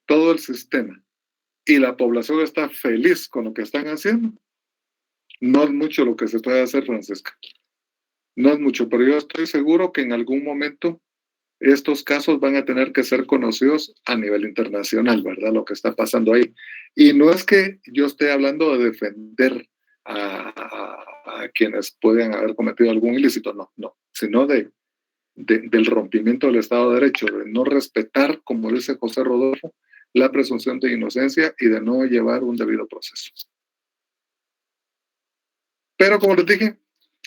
todo el sistema, y la población está feliz con lo que están haciendo, no es mucho lo que se puede hacer, Francisca. No es mucho, pero yo estoy seguro que en algún momento estos casos van a tener que ser conocidos a nivel internacional, ¿verdad? Lo que está pasando ahí. Y no es que yo esté hablando de defender a a quienes pueden haber cometido algún ilícito, no, sino del rompimiento del Estado de Derecho, de no respetar, como dice José Rodolfo, la presunción de inocencia y de no llevar un debido proceso. Pero como les dije,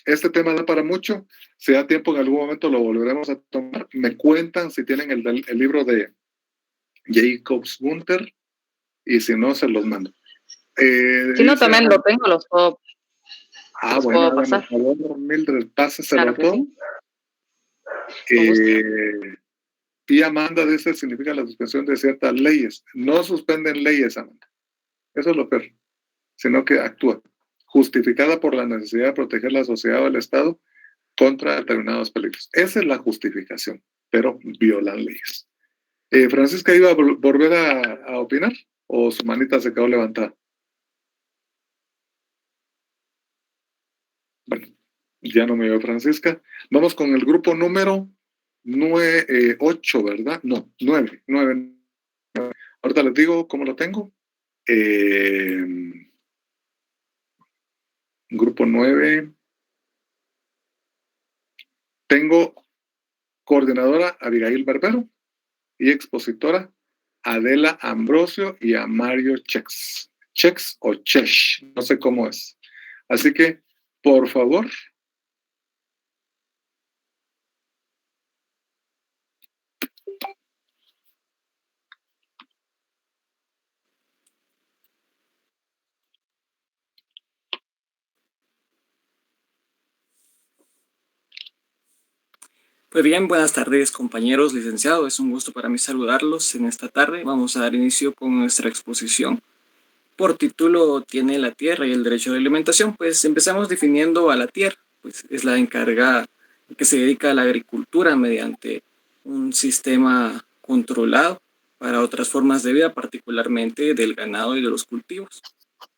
este tema da para mucho. Si da tiempo, en algún momento lo volveremos a tomar. Me cuentan si tienen el libro de Jacobs Gunther, y si no, se los mando. Si no, también lo tengo, los puedo bueno, pasar. Por favor, Mildred, páseselo Claro todo. Y Amanda dice, significa la suspensión de ciertas leyes. No suspenden leyes, Amanda. Eso es lo peor. Sino que actúa, justificada por la necesidad de proteger la sociedad o el Estado contra determinados peligros. Esa es la justificación, pero violan leyes. Francisca, ¿iba a volver a opinar? ¿O su manita se quedó levantada? Bueno, ya no me veo Francisca. Vamos con el grupo número 8, ¿verdad? No, 9. Ahorita les digo cómo lo tengo. Grupo 9. Tengo coordinadora Abigail Barbero y expositora Adela Ambrosio y a Mario Chex. Chex o Chesh, no sé cómo es. Así que, por favor. Pues bien, buenas tardes compañeros, licenciado. Es un gusto para mí saludarlos en esta tarde. Vamos a dar inicio con nuestra exposición. Por título tiene la tierra y el derecho de alimentación. Pues empezamos definiendo a la tierra. Pues es la encargada que se dedica a la agricultura mediante un sistema controlado para otras formas de vida, particularmente del ganado y de los cultivos.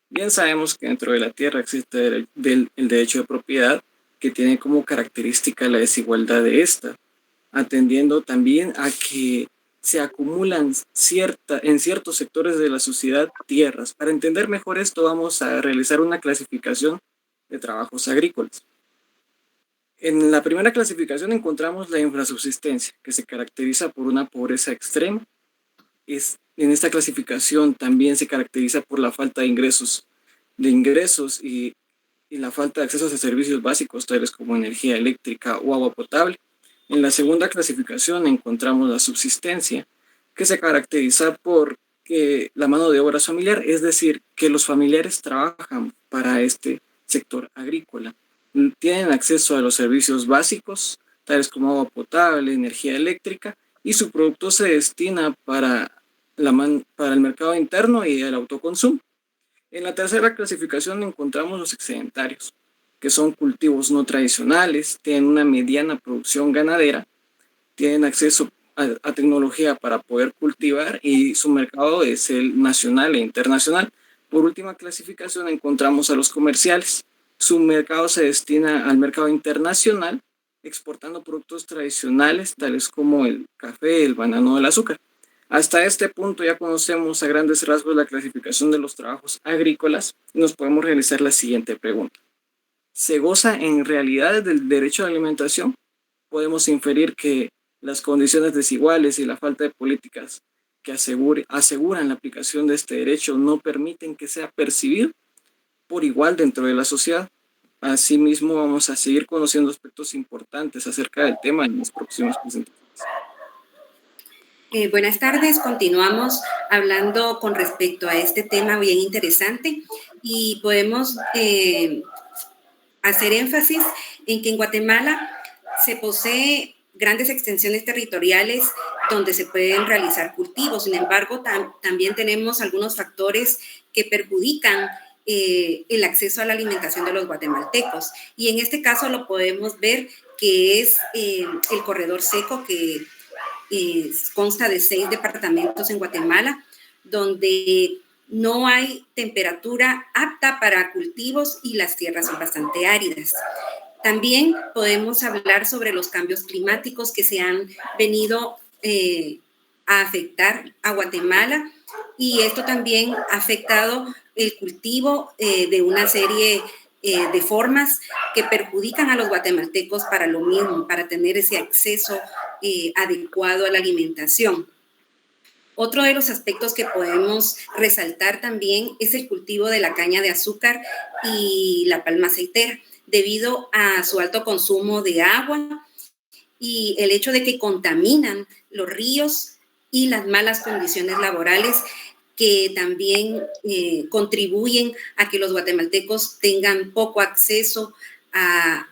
Bien sabemos que dentro de la tierra existe el derecho de propiedad, que tiene como característica la desigualdad de esta, atendiendo también a que se acumulan en ciertos sectores de la sociedad tierras. Para entender mejor esto, vamos a realizar una clasificación de trabajos agrícolas. En la primera clasificación encontramos la infrasubsistencia, que se caracteriza por una pobreza extrema. En esta clasificación también se caracteriza por la falta de ingresos y la falta de acceso a servicios básicos tales como energía eléctrica o agua potable. En la segunda clasificación encontramos la subsistencia, que se caracteriza por la mano de obra es familiar, es decir, que los familiares trabajan para este sector agrícola. Tienen acceso a los servicios básicos, tales como agua potable, energía eléctrica, y su producto se destina para el mercado interno y el autoconsumo. En la tercera clasificación encontramos los excedentarios, que son cultivos no tradicionales, tienen una mediana producción ganadera, tienen acceso a tecnología para poder cultivar y su mercado es el nacional e internacional. Por última clasificación encontramos a los comerciales. Su mercado se destina al mercado internacional, exportando productos tradicionales tales como el café, el banano o el azúcar. Hasta este punto ya conocemos a grandes rasgos la clasificación de los trabajos agrícolas y nos podemos realizar la siguiente pregunta. ¿Se goza en realidad del derecho a la alimentación? Podemos inferir que las condiciones desiguales y la falta de políticas que aseguran la aplicación de este derecho no permiten que sea percibido por igual dentro de la sociedad. Asimismo, vamos a seguir conociendo aspectos importantes acerca del tema en las próximas presentaciones. Buenas tardes, continuamos hablando con respecto a este tema bien interesante y podemos hacer énfasis en que en Guatemala se posee grandes extensiones territoriales donde se pueden realizar cultivos. Sin embargo, también tenemos algunos factores que perjudican el acceso a la alimentación de los guatemaltecos. Y en este caso lo podemos ver que es el corredor seco que consta de 6 departamentos en Guatemala, donde no hay temperatura apta para cultivos y las tierras son bastante áridas. También podemos hablar sobre los cambios climáticos que se han venido a afectar a Guatemala y esto también ha afectado el cultivo de una serie de formas que perjudican a los guatemaltecos para lo mismo, para tener ese acceso adecuado a la alimentación. Otro de los aspectos que podemos resaltar también es el cultivo de la caña de azúcar y la palma aceitera, debido a su alto consumo de agua y el hecho de que contaminan los ríos y las malas condiciones laborales que también contribuyen a que los guatemaltecos tengan poco acceso a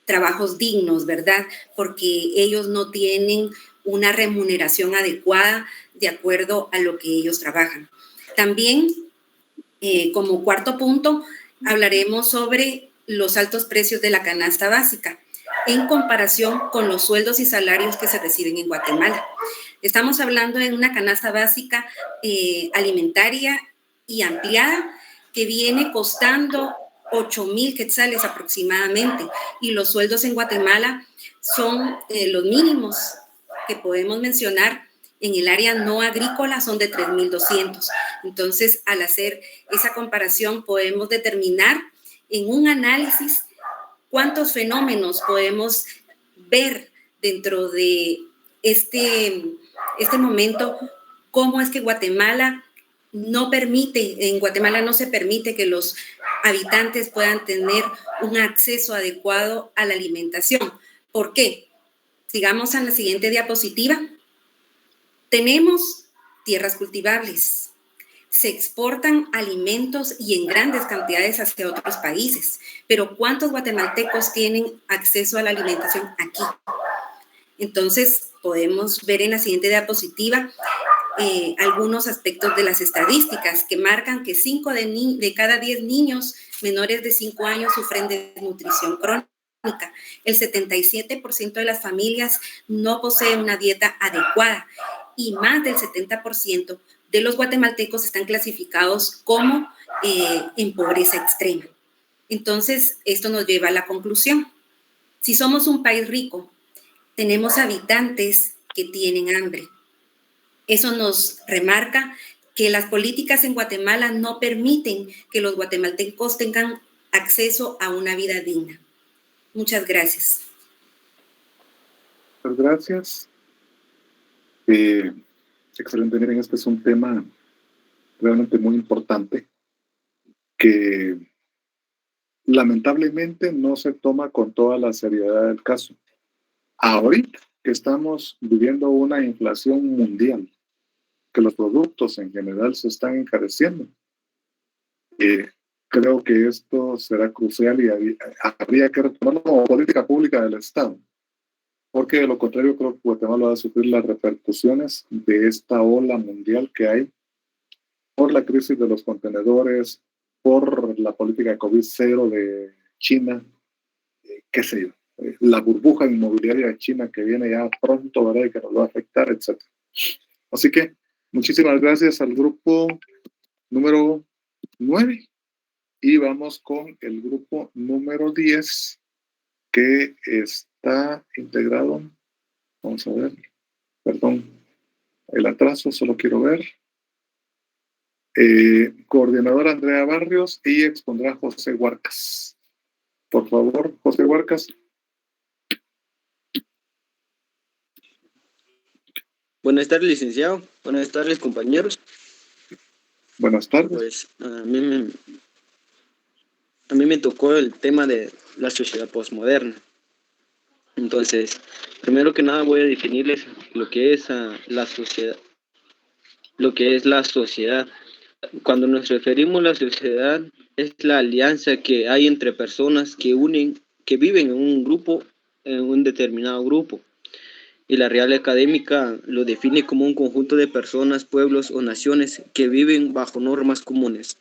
trabajos dignos, ¿verdad? Porque ellos no tienen una remuneración adecuada de acuerdo a lo que ellos trabajan. También, como cuarto punto, hablaremos sobre los altos precios de la canasta básica en comparación con los sueldos y salarios que se reciben en Guatemala. Estamos hablando de una canasta básica alimentaria y ampliada que viene costando 8,000 quetzales aproximadamente, y los sueldos en Guatemala son los mínimos que podemos mencionar en el área no agrícola son de 3,200. Entonces, al hacer esa comparación, podemos determinar en un análisis cuántos fenómenos podemos ver dentro de este momento, cómo es que en Guatemala no se permite que los habitantes puedan tener un acceso adecuado a la alimentación. ¿Por qué? Sigamos a la siguiente diapositiva. Tenemos tierras cultivables, se exportan alimentos y en grandes cantidades hacia otros países, pero ¿cuántos guatemaltecos tienen acceso a la alimentación aquí? Entonces, podemos ver en la siguiente diapositiva algunos aspectos de las estadísticas que marcan que 5 de cada 10 niños menores de 5 años sufren de desnutrición crónica. El 77% de las familias no poseen una dieta adecuada y más del 70% de los guatemaltecos están clasificados como en pobreza extrema. Entonces, esto nos lleva a la conclusión. Si somos un país rico, tenemos habitantes que tienen hambre. Eso nos remarca que las políticas en Guatemala no permiten que los guatemaltecos tengan acceso a una vida digna. Muchas gracias. Muchas gracias. Excelente. Miren, este es un tema realmente muy importante que lamentablemente no se toma con toda la seriedad del caso. Ahorita que estamos viviendo una inflación mundial, que los productos en general se están encareciendo, creo que esto será crucial y habría que retomarlo como política pública del Estado, porque de lo contrario creo que Guatemala va a sufrir las repercusiones de esta ola mundial que hay por la crisis de los contenedores, por la política COVID-0 de China, qué sé yo, la burbuja inmobiliaria de China que viene ya pronto, ¿verdad? Y que nos va a afectar, etc. Así que muchísimas gracias al grupo número 9 y vamos con el grupo número 10 que está integrado. Vamos a ver, perdón, el atraso, solo quiero ver. Coordinadora Andrea Barrios y expondrá José Huarcas. Por favor, José Huarcas. Buenas tardes, licenciado. Buenas tardes, compañeros. Buenas tardes. Pues a mí me tocó el tema de la sociedad postmoderna. Entonces, primero que nada voy a definirles lo que es la sociedad. Lo que es la sociedad. Cuando nos referimos a la sociedad, es la alianza que hay entre personas que viven en un grupo, en un determinado grupo. Y la Real Académica lo define como un conjunto de personas, pueblos o naciones que viven bajo normas comunes.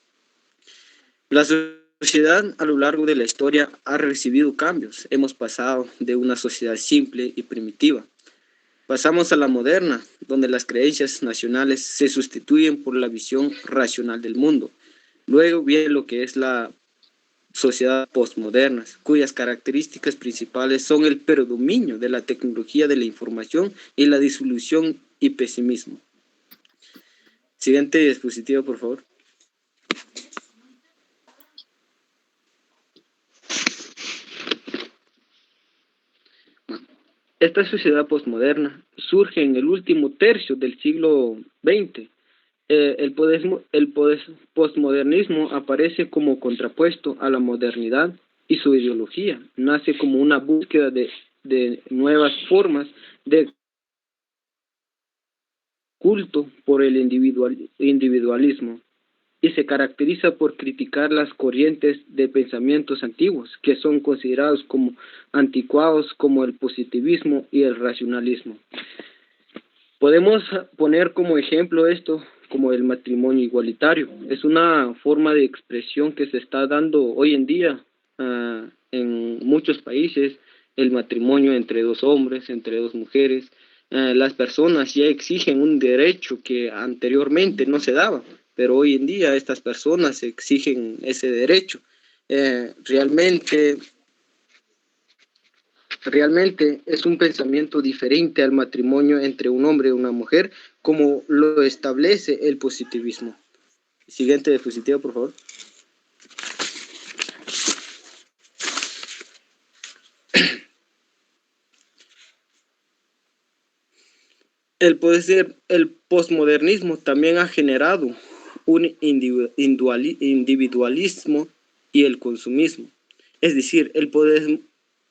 La sociedad a lo largo de la historia ha recibido cambios. Hemos pasado de una sociedad simple y primitiva. Pasamos a la moderna, donde las creencias nacionales se sustituyen por la visión racional del mundo. Luego viene lo que es la sociedad postmoderna, cuyas características principales son el predominio de la tecnología de la información y la disolución y pesimismo. Siguiente diapositiva, por favor. Esta sociedad posmoderna surge en el último tercio del siglo XX. El posmodernismo aparece como contrapuesto a la modernidad y su ideología. Nace como una búsqueda de nuevas formas de culto por el individualismo y se caracteriza por criticar las corrientes de pensamientos antiguos que son considerados como anticuados, como el positivismo y el racionalismo. Podemos poner como ejemplo esto como el matrimonio igualitario. Es una forma de expresión que se está dando hoy en día en muchos países, el matrimonio entre dos hombres, entre dos mujeres. Las personas ya exigen un derecho que anteriormente no se daba, pero hoy en día estas personas exigen ese derecho. Realmente es un pensamiento diferente al matrimonio entre un hombre y una mujer, como lo establece el positivismo. Siguiente diapositiva, por favor. El posmodernismo también ha generado un individualismo y el consumismo. Es decir, el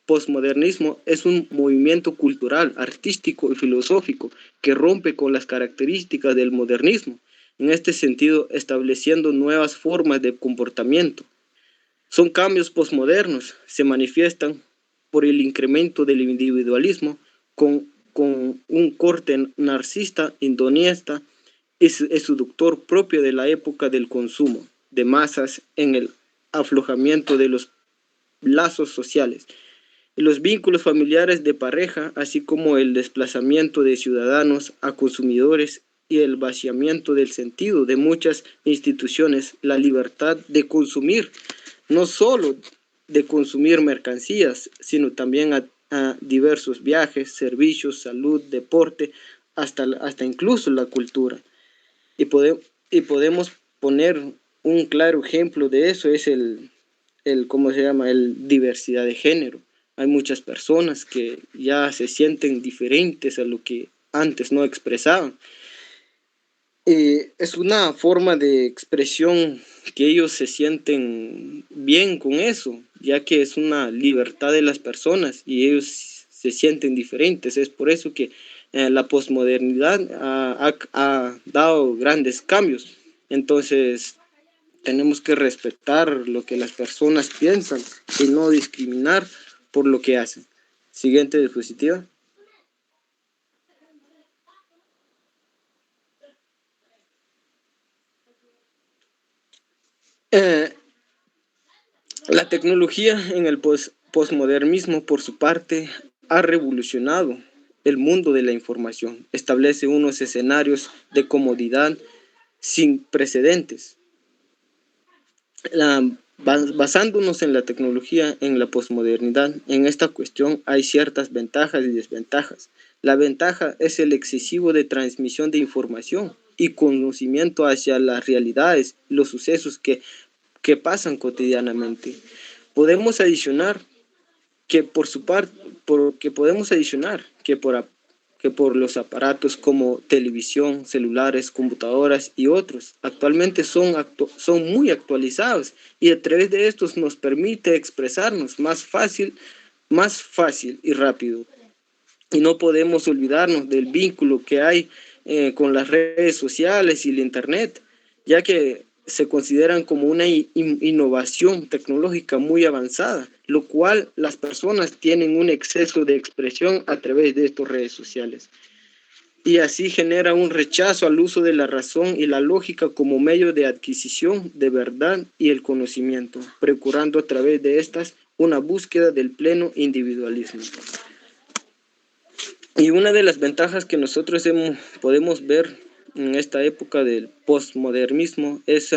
posmodernismo es un movimiento cultural, artístico y filosófico que rompe con las características del modernismo, en este sentido estableciendo nuevas formas de comportamiento. Son cambios posmodernos, se manifiestan por el incremento del individualismo con un corte narcisista, hedonista y seductor propio de la época del consumo de masas en el aflojamiento de los lazos sociales, los vínculos familiares de pareja, así como el desplazamiento de ciudadanos a consumidores y el vaciamiento del sentido de muchas instituciones, la libertad de consumir, no solo de consumir mercancías, sino también a diversos viajes, servicios, salud, deporte, hasta incluso la cultura. Y podemos poner un claro ejemplo de eso, es el diversidad de género. Hay muchas personas que ya se sienten diferentes a lo que antes no expresaban. Es una forma de expresión que ellos se sienten bien con eso, ya que es una libertad de las personas y ellos se sienten diferentes. Es por eso que la posmodernidad ha dado grandes cambios. Entonces, tenemos que respetar lo que las personas piensan y no discriminar por lo que hacen. Siguiente diapositiva. La tecnología en el posmodernismo, por su parte, ha revolucionado el mundo de la información. Establece unos escenarios de comodidad sin precedentes. Basándonos en la tecnología, en la posmodernidad, en esta cuestión hay ciertas ventajas y desventajas. La ventaja es el excesivo de transmisión de información y conocimiento hacia las realidades, los sucesos que pasan cotidianamente. Podemos adicionar que por su parte, que por los aparatos como televisión, celulares, computadoras y otros, actualmente son muy actualizados y a través de estos nos permite expresarnos más fácil y rápido. Y no podemos olvidarnos del vínculo que hay con las redes sociales y el internet, ya que se consideran como una innovación tecnológica muy avanzada, lo cual las personas tienen un exceso de expresión a través de estas redes sociales. Y así genera un rechazo al uso de la razón y la lógica como medio de adquisición de verdad y el conocimiento, procurando a través de estas una búsqueda del pleno individualismo. Y una de las ventajas que nosotros podemos ver en esta época del postmodernismo es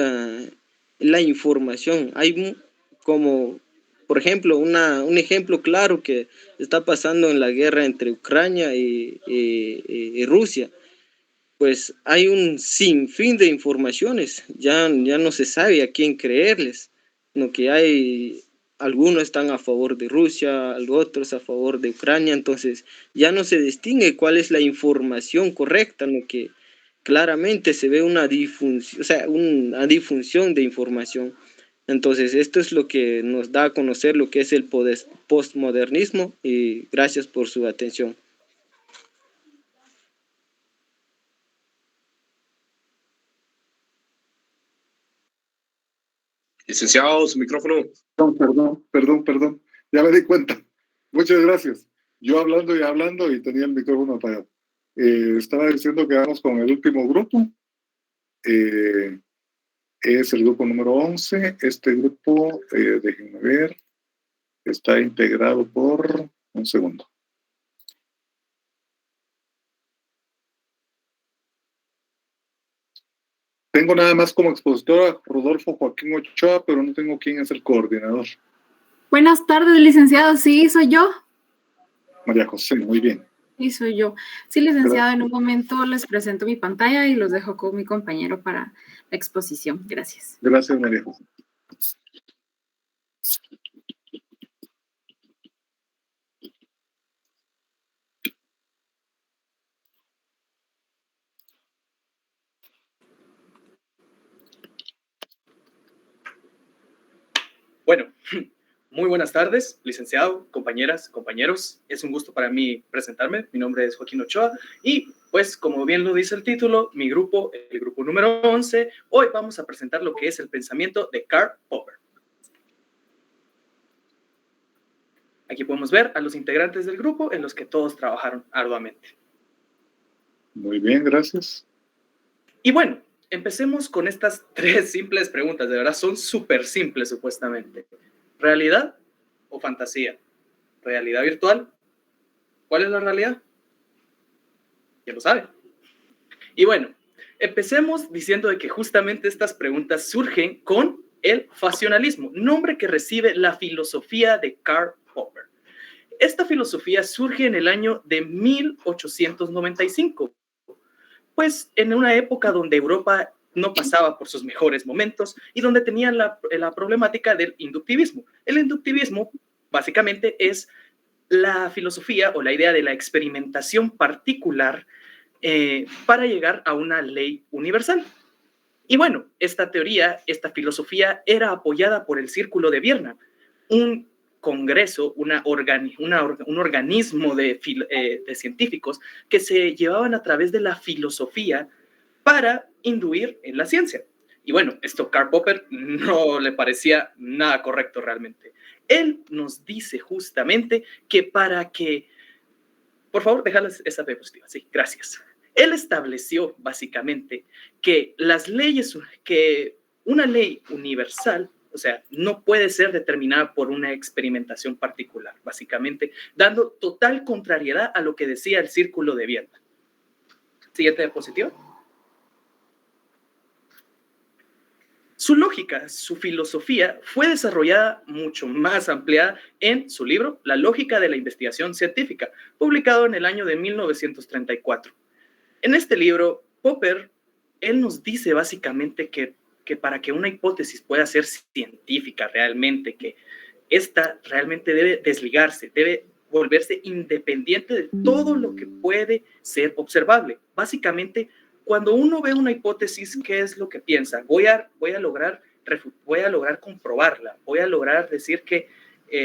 la información. Hay como, por ejemplo, un ejemplo claro que está pasando en la guerra entre Ucrania y Rusia. Pues hay un sinfín de informaciones, ya no se sabe a quién creerles, lo que hay algunos están a favor de Rusia, otros a favor de Ucrania, entonces ya no se distingue cuál es la información correcta, lo que claramente se ve una disfunción, o sea, una disfunción de información. Entonces, esto es lo que nos da a conocer lo que es el postmodernismo, y gracias por su atención. Licenciado, su micrófono. Perdón. Ya me di cuenta. Muchas gracias. Yo hablando y tenía el micrófono apagado. Estaba diciendo que vamos con el último grupo. Es el grupo número 11. Este grupo, déjenme ver, está integrado por... Un segundo. Tengo nada más como expositor a Rodolfo Joaquín Ochoa, pero no tengo quién es el coordinador. Buenas tardes, licenciado. Sí, soy yo. María José, muy bien. Sí, soy yo. Sí, licenciado, en un momento les presento mi pantalla y los dejo con mi compañero para la exposición. Gracias. Gracias, María José. Bueno, muy buenas tardes, licenciado, compañeras, compañeros. Es un gusto para mí presentarme. Mi nombre es Joaquín Ochoa y, pues, como bien lo dice el título, mi grupo, el grupo número 11, hoy vamos a presentar lo que es el pensamiento de Karl Popper. Aquí podemos ver a los integrantes del grupo en los que todos trabajaron arduamente. Muy bien, gracias. Y bueno, empecemos con estas 3 simples preguntas. De verdad, son súper simples, supuestamente. ¿Realidad o fantasía? ¿Realidad virtual? ¿Cuál es la realidad? Ya lo sabe. Y bueno, empecemos diciendo de que justamente estas preguntas surgen con el facionalismo, nombre que recibe la filosofía de Karl Popper. Esta filosofía surge en el año de 1895, pues en una época donde Europa no pasaba por sus mejores momentos y donde tenían la problemática del inductivismo. El inductivismo básicamente es la filosofía o la idea de la experimentación particular para llegar a una ley universal. Y bueno, esta teoría, esta filosofía era apoyada por el Círculo de Viena, un congreso, un organismo de científicos que se llevaban a través de la filosofía para induir en la ciencia. Y bueno, esto Karl Popper no le parecía nada correcto realmente. Él nos dice justamente que para que... Por favor, déjala esa diapositiva. Sí, gracias. Él estableció básicamente que las leyes, que una ley universal, o sea, no puede ser determinada por una experimentación particular, básicamente, dando total contrariedad a lo que decía el Círculo de Viena. Siguiente diapositiva. Su lógica, su filosofía fue desarrollada mucho más ampliada en su libro La lógica de la investigación científica, publicado en el año de 1934. En este libro, Popper, él nos dice básicamente que para que una hipótesis pueda ser científica realmente, que esta realmente debe desligarse, debe volverse independiente de todo lo que puede ser observable. Básicamente, cuando uno ve una hipótesis, ¿qué es lo que piensa? Voy a lograr comprobarla, voy a lograr decir que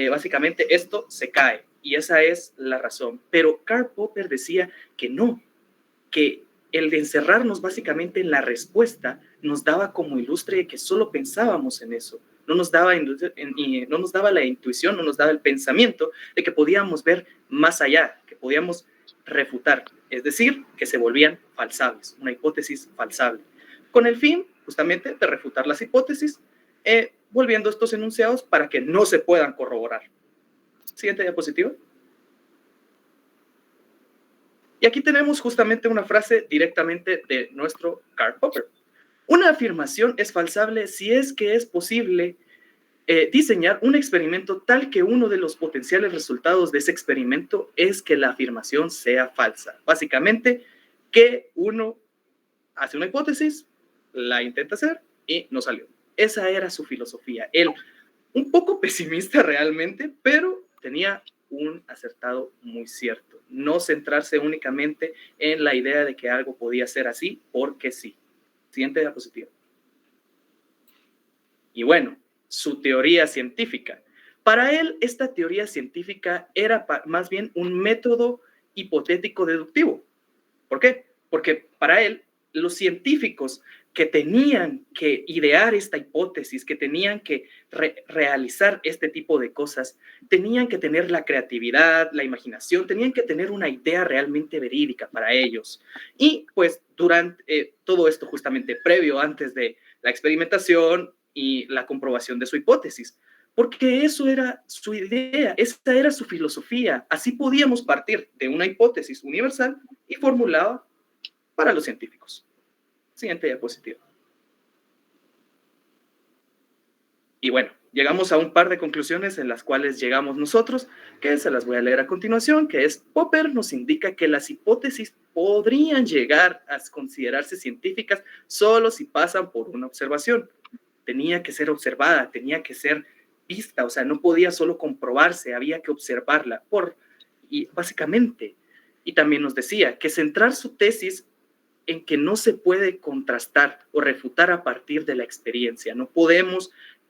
básicamente esto se cae, y esa es la razón. Pero Karl Popper decía que no, que el de encerrarnos básicamente en la respuesta nos daba como ilustre de que solo pensábamos en eso. No nos daba la intuición, no nos daba el pensamiento de que podíamos ver más allá, que podíamos refutar, es decir, que se volvían falsables, una hipótesis falsable, con el fin justamente de refutar las hipótesis, volviendo estos enunciados para que no se puedan corroborar. Siguiente diapositiva. Y aquí tenemos justamente una frase directamente de nuestro Karl Popper. Una afirmación es falsable si es que es posible diseñar un experimento tal que uno de los potenciales resultados de ese experimento es que la afirmación sea falsa. Básicamente, que uno hace una hipótesis, la intenta hacer y no salió. Esa era su filosofía. Él un poco pesimista realmente, pero tenía un acertado muy cierto. No centrarse únicamente en la idea de que algo podía ser así porque sí. Siguiente diapositiva. Y bueno, su teoría científica. Para él, esta teoría científica era más bien un método hipotético deductivo. ¿Por qué? Porque para él, los científicos que tenían que idear esta hipótesis, que tenían que realizar este tipo de cosas, tenían que tener la creatividad, la imaginación, tenían que tener una idea realmente verídica para ellos. Y pues durante todo esto justamente previo, antes de la experimentación y la comprobación de su hipótesis, porque eso era su idea, esa era su filosofía. Así podíamos partir de una hipótesis universal y formulada para los científicos. Siguiente diapositiva. Y bueno, llegamos a un par de conclusiones en las cuales llegamos nosotros, que se las voy a leer a continuación, que es: Popper nos indica que las hipótesis podrían llegar a considerarse científicas solo si pasan por una observación. Tenía que ser observada, tenía que ser vista, o sea, no podía solo comprobarse, había que observarla, básicamente. Y también nos decía que centrar su tesis en que no se puede contrastar o refutar a partir de la experiencia. No podemos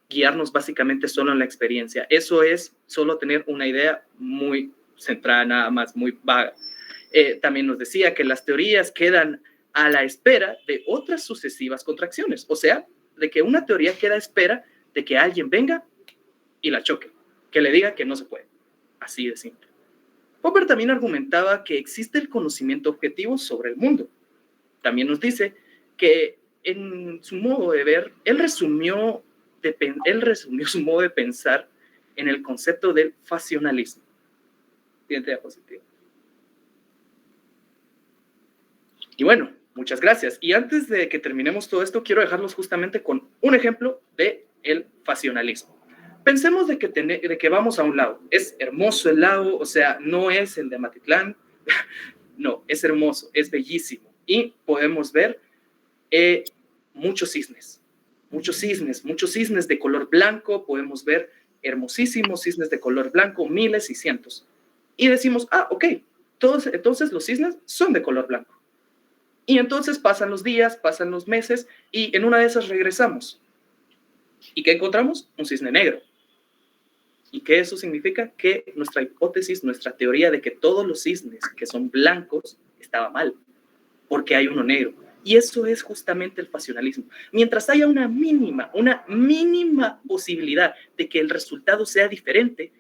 guiarnos básicamente solo en la experiencia. Eso es solo tener una idea muy centrada, nada más, muy vaga. También nos decía que las teorías quedan a la espera de otras sucesivas contracciones. O sea, de que una teoría queda a espera de que alguien venga y la choque, que le diga que no se puede. Así de simple. Popper también argumentaba que existe el conocimiento objetivo sobre el mundo. También nos dice que en su modo de ver, él resumió su modo de pensar en el concepto del facionalismo. Siguiente diapositiva. Y bueno, muchas gracias. Y antes de que terminemos todo esto, quiero dejarlos justamente con un ejemplo del facionalismo. Pensemos de que vamos a un lago. Es hermoso el lago, o sea, no es el de Amatitlán. No, es hermoso, es bellísimo. Y podemos ver muchos cisnes de color blanco. Podemos ver hermosísimos cisnes de color blanco, miles y cientos. Y decimos, ok, entonces los cisnes son de color blanco. Y entonces pasan los días, pasan los meses, y en una de esas regresamos. ¿Y qué encontramos? Un cisne negro. ¿Y qué eso significa? Que nuestra hipótesis, nuestra teoría de que todos los cisnes que son blancos estaba mal, porque hay uno negro. Y eso es justamente el facionalismo. Mientras haya una mínima posibilidad de que el resultado sea diferente,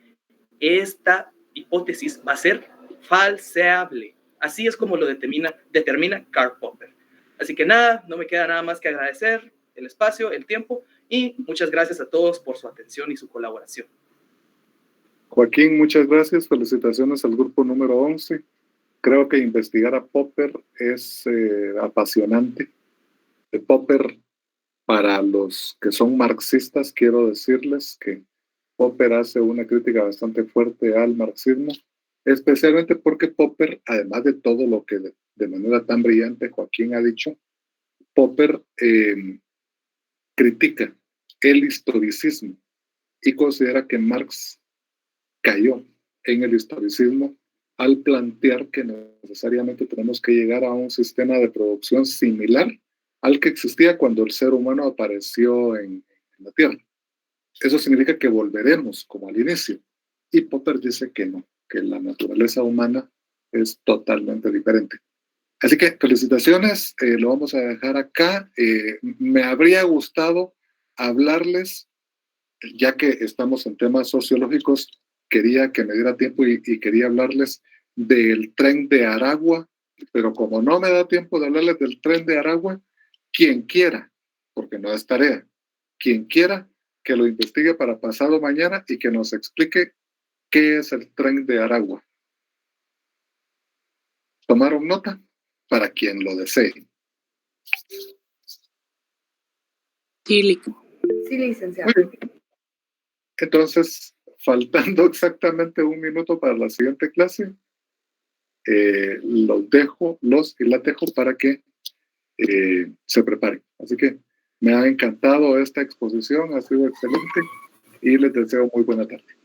esta hipótesis va a ser falseable. Así es como lo determina Karl Popper. Así que nada, no me queda nada más que agradecer el espacio, el tiempo, y muchas gracias a todos por su atención y su colaboración. Joaquín, muchas gracias. Felicitaciones al grupo número 11. Creo que investigar a Popper es apasionante. Popper, para los que son marxistas, quiero decirles que Popper hace una crítica bastante fuerte al marxismo, especialmente porque Popper, además de todo lo que de manera tan brillante Joaquín ha dicho, Popper critica el historicismo y considera que Marx cayó en el historicismo al plantear que necesariamente tenemos que llegar a un sistema de producción similar al que existía cuando el ser humano apareció en la Tierra. Eso significa que volveremos como al inicio. Y Popper dice que no, que la naturaleza humana es totalmente diferente. Así que felicitaciones, lo vamos a dejar acá. Me habría gustado hablarles, ya que estamos en temas sociológicos, quería que me diera tiempo y quería hablarles del tren de Aragua, pero como no me da tiempo de hablarles del tren de Aragua, quien quiera, porque no es tarea, quien quiera que lo investigue para pasado mañana y que nos explique qué es el tren de Aragua. ¿Tomaron nota? Para quien lo desee. Sí, licenciado. Entonces, faltando exactamente un minuto para la siguiente clase, los y la dejo para que se preparen. Así que me ha encantado esta exposición, ha sido excelente. y les deseo muy buena tarde.